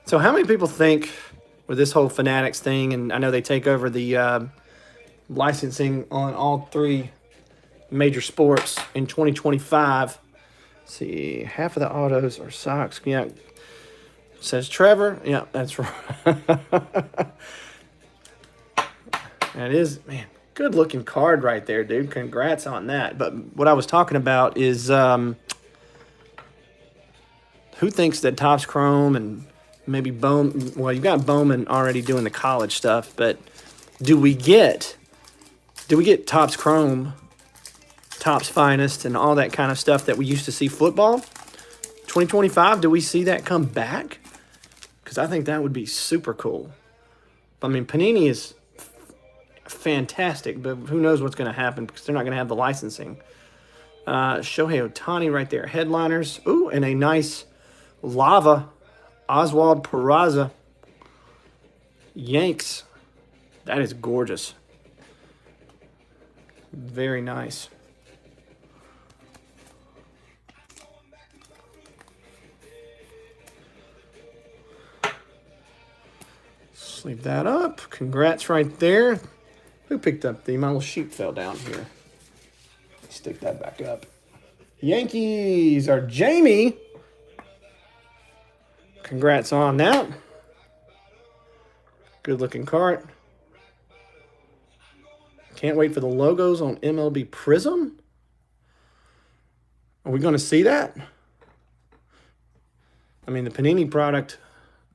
So how many people think with this whole Fanatics thing, and I know they take over the licensing on all three major sports in 2025. Let's see, half of the autos are Sox. Yeah, says Trevor. Yeah, that's right. That is, man, good looking card right there, dude. Congrats on that. But what I was talking about is who thinks that Topps Chrome and maybe Bowman, well, you got Bowman already doing the college stuff, but do we get Topps Chrome, Topps Finest, and all that kind of stuff that we used to see football? 2025, do we see that come back? Because I think that would be super cool. I mean, Panini is fantastic, but who knows what's going to happen because they're not going to have the licensing. Shohei Ohtani right there, headliners. Ooh, and a nice lava Oswald Peraza. Yanks. That is gorgeous. Very nice. Sleeve that up. Congrats right there. Who picked up my little sheep fell down here. Stick that back up. Yankees are Jamie. Congrats on that. Good looking cart. Can't wait for the logos on MLB Prism. Are we going to see that? I mean, the Panini product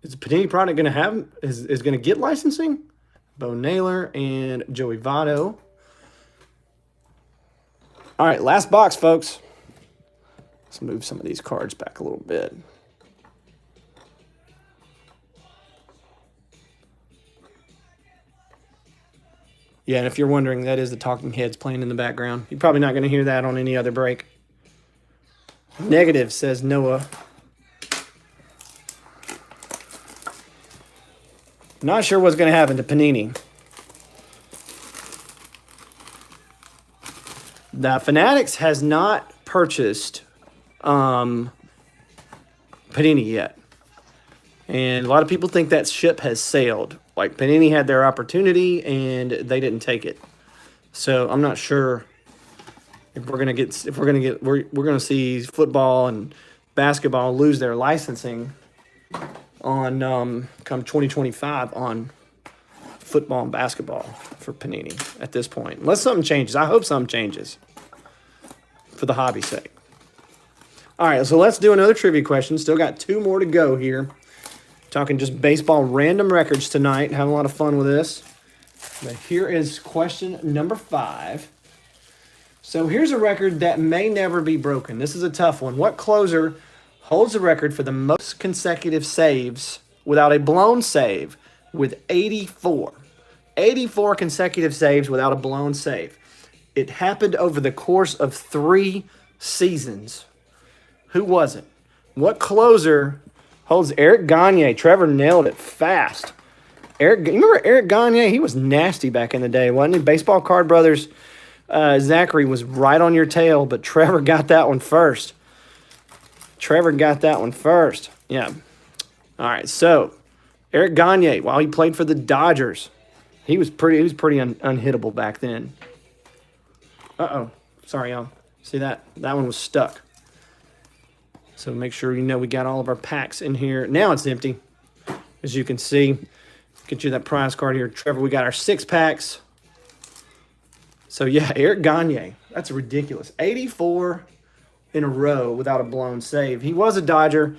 Is the Panini product going to have, is going to get licensing? Bo Naylor and Joey Votto. All right, last box, folks. Let's move some of these cards back a little bit. Yeah, and if you're wondering, that is the Talking Heads playing in the background. You're probably not going to hear that on any other break. Negative, says Noah. Not sure what's going to happen to Panini. The Fanatics has not purchased Panini yet. And a lot of people think that ship has sailed. Like, Panini had their opportunity and they didn't take it. So I'm not sure if we're going to see football and basketball lose their licensing on come 2025 on football and basketball for Panini at this point. Unless something changes. I hope something changes for the hobby's sake. All right, so let's do another trivia question. Still got 2 more to go here. Talking just baseball random records tonight. Having a lot of fun with this. But here is question number 5. So here's a record that may never be broken. This is a tough one. What closer holds the record for the most consecutive saves without a blown save with 84? 84 consecutive saves without a blown save. It happened over the course of 3 seasons. Who was it? What closer holds Eric Gagne? Trevor nailed it fast. You remember Eric Gagne? He was nasty back in the day, wasn't he? Baseball Card Brothers. Zachary was right on your tail, but Trevor got that one first. Yeah. All right, so Eric Gagne, while he played for the Dodgers, he was pretty unhittable back then. Uh-oh. Sorry, y'all. See that? That one was stuck. So make sure you know we got all of our packs in here. Now it's empty, as you can see. Get you that prize card here. Trevor, we got our 6 packs. So, yeah, Eric Gagne. That's ridiculous. 84 in a row without a blown save. He was a Dodger.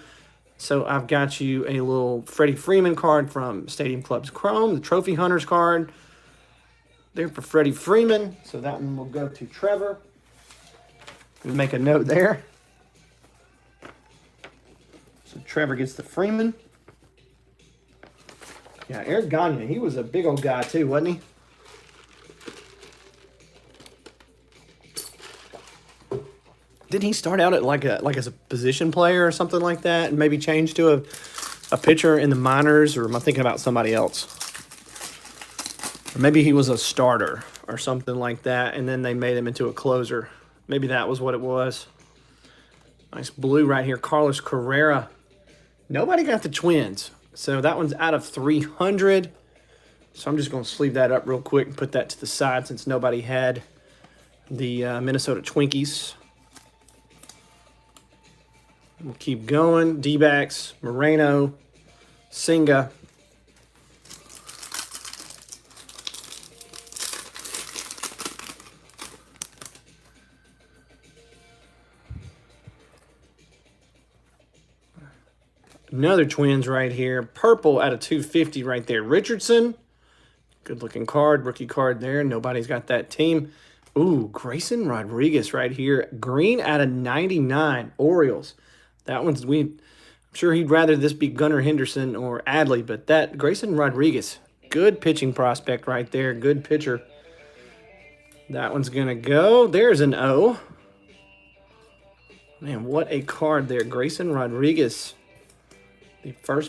So I've got you a little Freddie Freeman card from Stadium Club's Chrome. The Trophy Hunters card there for Freddie Freeman. So that one will go to Trevor. We'll make a note there. So Trevor gets the Freeman. Yeah, Eric Gagne, he was a big old guy too, wasn't he? Didn't he start out at like as a position player or something like that, and maybe change to a pitcher in the minors? Or am I thinking about somebody else? Or maybe he was a starter or something like that, and then they made him into a closer. Maybe that was what it was. Nice blue right here, Carlos Carrera. Nobody got the Twins, so that one's out of 300. So I'm just going to sleeve that up real quick and put that to the side since nobody had the Minnesota Twinkies. We'll keep going. D-backs, Moreno, Senga. Another Twins right here. Purple out of 250 right there. Richardson. Good looking card. Rookie card there. Nobody's got that team. Ooh, Grayson Rodriguez right here. Green out of 99. Orioles. That one's I'm sure he'd rather this be Gunnar Henderson or Adley, but that Grayson Rodriguez, good pitching prospect right there. Good pitcher. That one's going to go. There's an O. Man, what a card there. Grayson Rodriguez. Are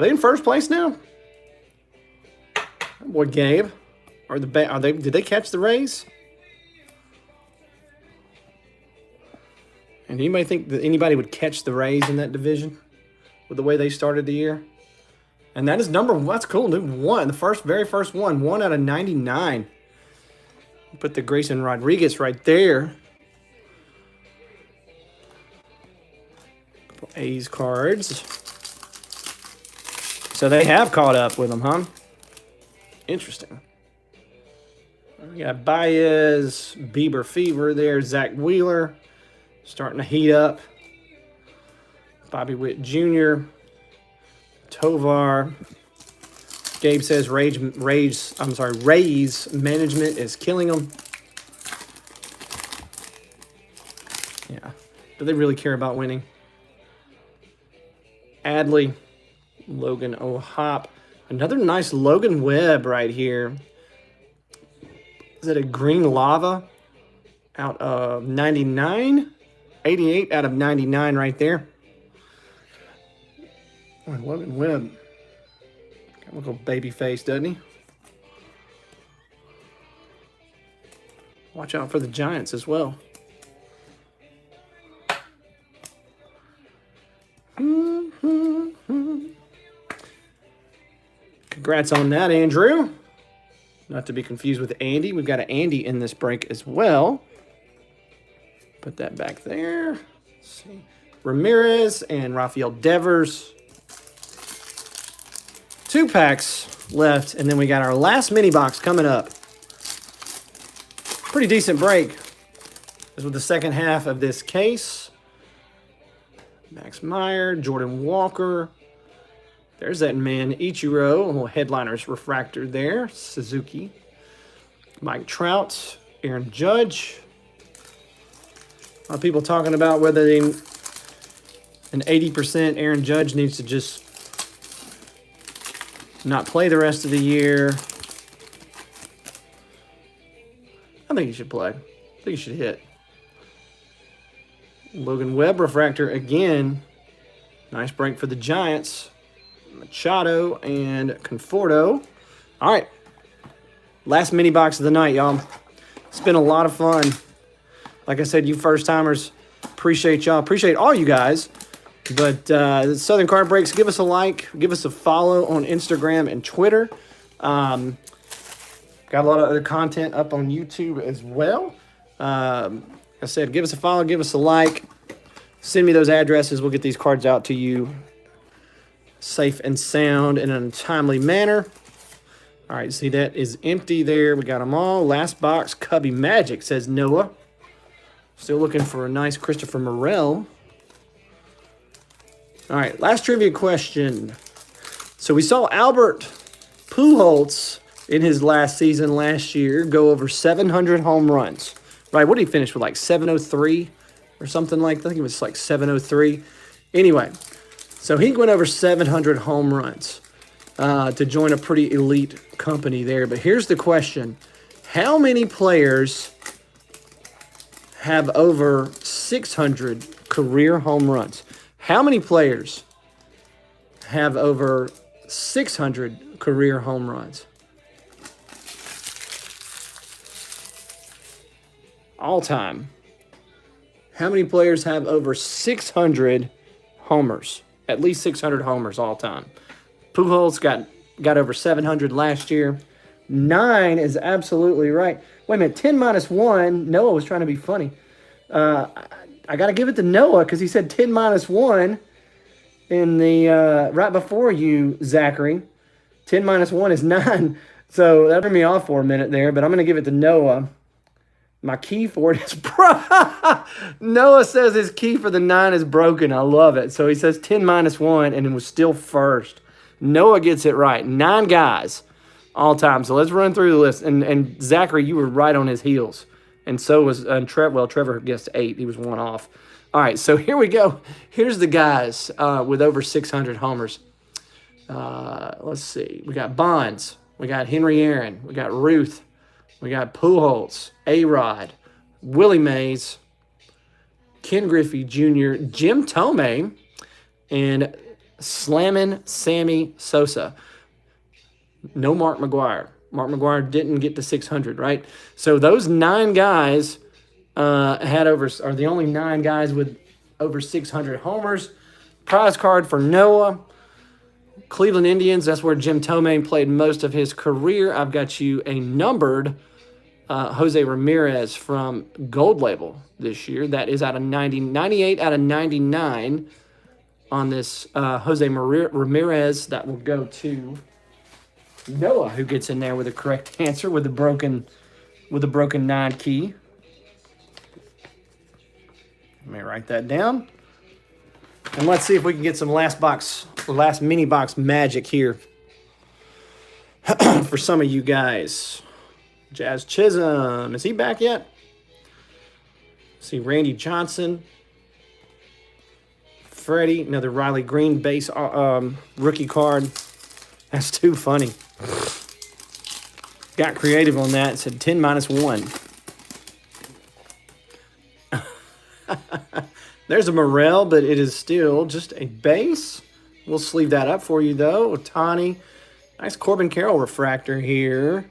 they in first place now? Boy, Gabe. Did they catch the Rays? And anybody think that anybody would catch the Rays in that division with the way they started the year? And that is number 1. That's cool. Dude, 1. The very first one. 1 out of 99. Put the Grayson Rodriguez right there. Couple A's cards. So they have caught up with them, huh? Interesting. We got Baez, Bieber Fever there, Zach Wheeler. Starting to heat up. Bobby Witt Jr. Tovar. Gabe says Rays management is killing them. Yeah. Do they really care about winning? Adley. Logan O'Hop. Another nice Logan Webb right here. Is it a green lava out of 99? 88 out of 99 right there. Oh, Logan Webb. Got a little baby face, doesn't he? Watch out for the Giants as well. Congrats on that, Andrew. Not to be confused with Andy. We've got an Andy in this break as well. Put that back there. Let's see. Ramirez and Rafael Devers. 2 packs left, and then we got our last mini box coming up. Pretty decent break. This is with the second half of this case. Max Meyer, Jordan Walker. There's that man, Ichiro, a little headliners refractor there. Suzuki. Mike Trout, Aaron Judge. A lot of people talking about whether an 80% Aaron Judge needs to just not play the rest of the year. I think he should play. I think he should hit. Logan Webb refractor again. Nice break for the Giants. Machado and Conforto. All right. Last mini box of the night, y'all. It's been a lot of fun. Like I said, you first-timers, appreciate y'all. Appreciate all you guys. But Southern Card Breaks, give us a like. Give us a follow on Instagram and Twitter. Got a lot of other content up on YouTube as well. Like I said, give us a follow. Give us a like. Send me those addresses. We'll get these cards out to you safe and sound in a timely manner. All right, see that is empty there. We got them all. Last box, Cubby Magic, says Noah. Still looking for a nice Christopher Morel. All right, last trivia question. So we saw Albert Pujols in his last season last year go over 700 home runs. Right, what did he finish with, like 703 or something like that? I think it was like 703. Anyway, so he went over 700 home runs to join a pretty elite company there. But here's the question. How many players have over 600 career home runs? How many players have over 600 career home runs? All time. How many players have over 600 homers? At least 600 homers all time. Pujols got over 700 last year. 9 is absolutely right. Wait a minute, 10 minus 1. Noah was trying to be funny. I got to give it to Noah because he said 10 minus 1 in the right before you, Zachary. 10 minus 1 is 9. So that threw me off for a minute there, but I'm going to give it to Noah. My key for it is Noah says his key for the 9 is broken. I love it. So he says 10 minus 1, and it was still first. Noah gets it right. 9 guys all time. So let's run through the list. And Zachary, you were right on his heels. And so was Trevor guessed 8. He was 1 off. All right, so here we go. Here's the guys with over 600 homers. Let's see. We got Bonds. We got Henry Aaron. We got Ruth. We got Pujols, A-Rod, Willie Mays, Ken Griffey Jr., Jim Thome, and Slammin' Sammy Sosa. No Mark McGwire. Mark McGwire didn't get to 600, right? So those 9 guys are the only 9 guys with over 600 homers. Prize card for Noah. Cleveland Indians, that's where Jim Thome played most of his career. I've got you a numbered Jose Ramirez from Gold Label this year. That is out of 98 out of 99 on this Jose Ramirez. That will go to Noah, who gets in there with a correct answer with a broken 9 key. Let me write that down. And let's see if we can get some last mini box magic here for some of you guys. Jazz Chisholm, is he back yet? See, Randy Johnson. Freddie, another Riley Green base rookie card. That's too funny. Got creative on that. It said 10 minus 1. There's a Morel, but it is still just a base. We'll sleeve that up for you, though. Otani. Nice Corbin Carroll refractor here.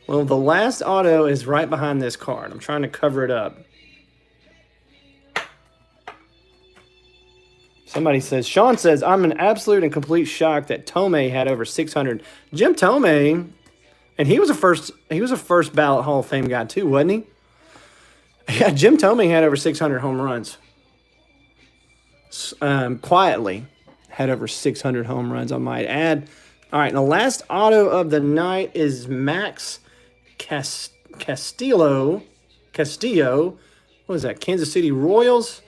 Well, the last auto is right behind this card. I'm trying to cover it up. Somebody says, Sean says, I'm in absolute and complete shock that Tomei had over 600. Jim Tomei, and he was a first ballot Hall of Fame guy too, wasn't he? Yeah, Jim Tomei had over 600 home runs. Quietly had over 600 home runs, I might add. All right, and the last auto of the night is Max Castillo. What is that? Kansas City Royals.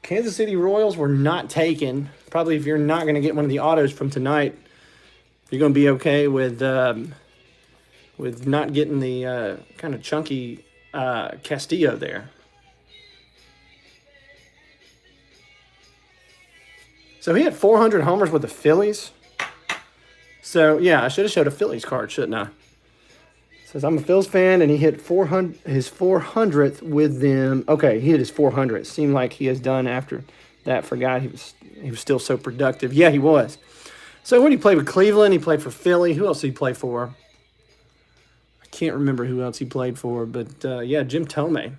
Kansas City Royals were not taken. Probably if you're not going to get one of the autos from tonight, you're going to be okay with not getting the kind of chunky Castillo there. So he had 400 homers with the Phillies. So, yeah, I should have showed a Phillies card, shouldn't I? Says, I'm a Phillies fan, and he hit his 400th with them. Okay, he hit his 400th. Seemed like he has done after that. Forgot he was still so productive. Yeah, he was. So, when he played with Cleveland, he played for Philly. Who else did he play for? I can't remember who else he played for, but, yeah, Jim Tomei.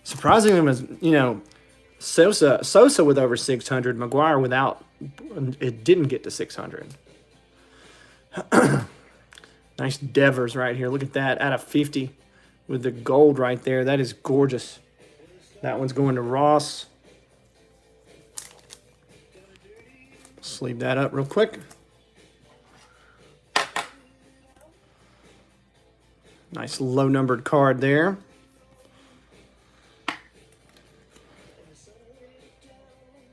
Surprisingly, was, Sosa with over 600, McGuire without, it didn't get to 600. Nice Devers right here. Look at that, out of 50 with the gold right there. That is gorgeous. That one's going to Ross. Sleeve that up real quick. Nice low-numbered card there.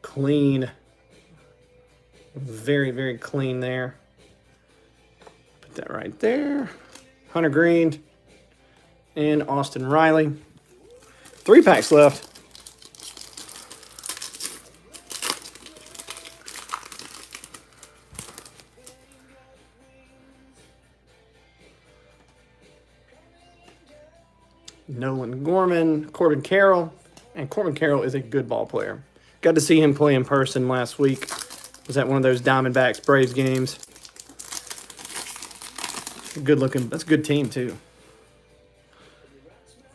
Clean. Very, very clean there. Put that right there. Hunter Green and Austin Riley. 3 packs left. Nolan Gorman, Corbin Carroll, and Corbin Carroll is a good ball player. Got to see him play in person last week. Was at one of those Diamondbacks Braves games. Good looking. That's a good team too.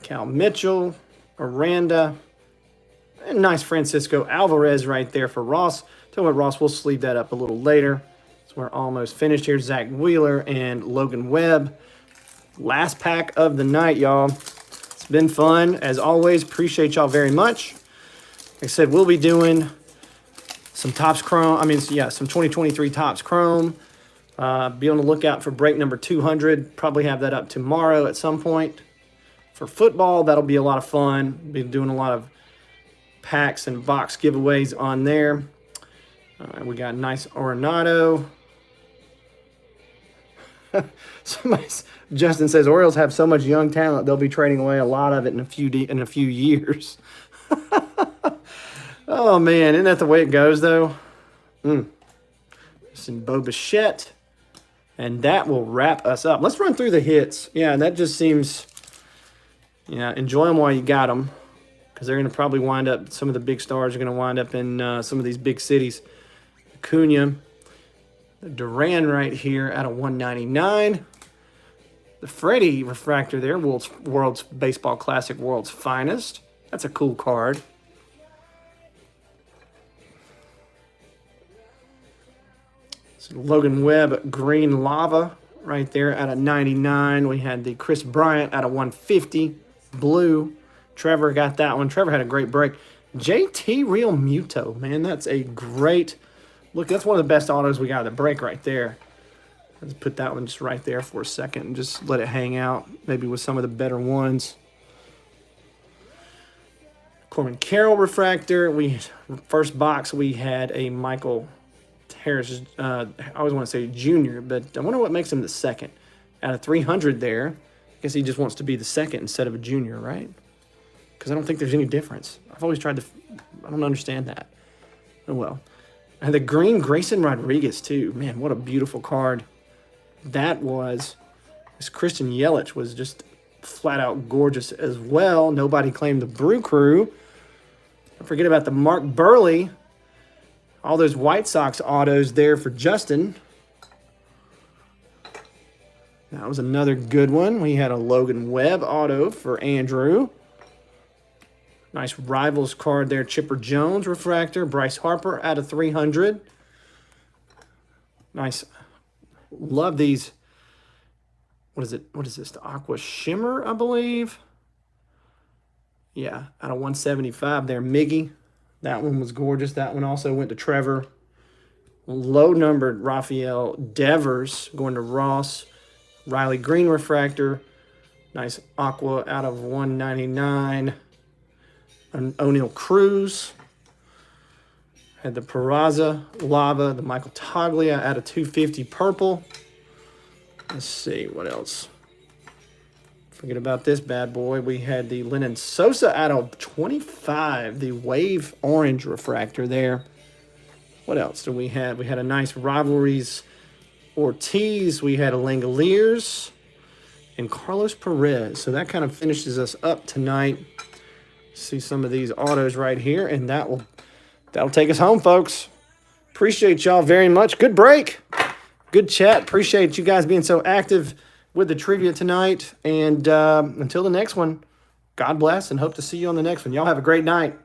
Cal Mitchell, Aranda, and nice Francisco Alvarez right there for Ross. Tell you what, Ross, we'll sleeve that up a little later. So we're almost finished here. Zach Wheeler and Logan Webb. Last pack of the night, y'all. It's been fun as always. Appreciate y'all very much. Like I said, we'll be doing some Topps Chrome. Some 2023 Topps Chrome. Be on the lookout for break number 200. Probably have that up tomorrow at some point. For football, that'll be a lot of fun. Be doing a lot of packs and box giveaways on there. We got nice Arenado. Justin says Orioles have so much young talent they'll be trading away a lot of it in a few years. Oh, man, isn't that the way it goes, though? It's in Bo Bichette, and that will wrap us up. Let's run through the hits. Yeah, that just seems, enjoy them while you got them, because they're going to probably wind up, some of the big stars are going to wind up in some of these big cities. Acuna, Duran right here out of 199. The Freddie refractor there, World's Baseball Classic, World's Finest. That's a cool card. Logan Webb, Green Lava, right there out of 99. We had the Chris Bryant out of 150, blue. Trevor got that one. Trevor had a great break. JT Real Muto, man, that's a great Look, that's one of the best autos we got at the break right there. Let's put that one just right there for a second and just let it hang out, maybe with some of the better ones. Corbin Carroll refractor. First box, we had a Michael Harris, I always want to say junior, but I wonder what makes him the second. Out of 300 there, I guess he just wants to be the second instead of a junior, right? Because I don't think there's any difference. I've always tried to, I don't understand that. Oh well. And the green Grayson Rodriguez too. Man, what a beautiful card. That was, this Christian Yelich was just flat out gorgeous as well. Nobody claimed the Brew Crew. Don't forget about the Mark Burley. All those White Sox autos there for Justin. That was another good one. We had a Logan Webb auto for Andrew. Nice Rivals card there. Chipper Jones refractor. Bryce Harper out of 300. Nice. Love these. What is it? What is this? The Aqua Shimmer, I believe. Yeah, out of 175 there. Miggy. That one was gorgeous. That one also went to Trevor. Low-numbered Rafael Devers going to Ross. Riley Green refractor. Nice Aqua out of 199. O'Neal Cruz. Had the Peraza Lava. The Michael Toglia out of 250 purple. Let's see, what else? Forget about this bad boy. We had the Lennon Sosa out of 25, the Wave Orange refractor there. What else do we have? We had a nice Rivalries Ortiz. We had a Langoliers and Carlos Perez. So that kind of finishes us up tonight. See some of these autos right here, and that'll take us home, folks. Appreciate y'all very much. Good break. Good chat. Appreciate you guys being so active with the trivia tonight. And until the next one, God bless and hope to see you on the next one. Y'all have a great night.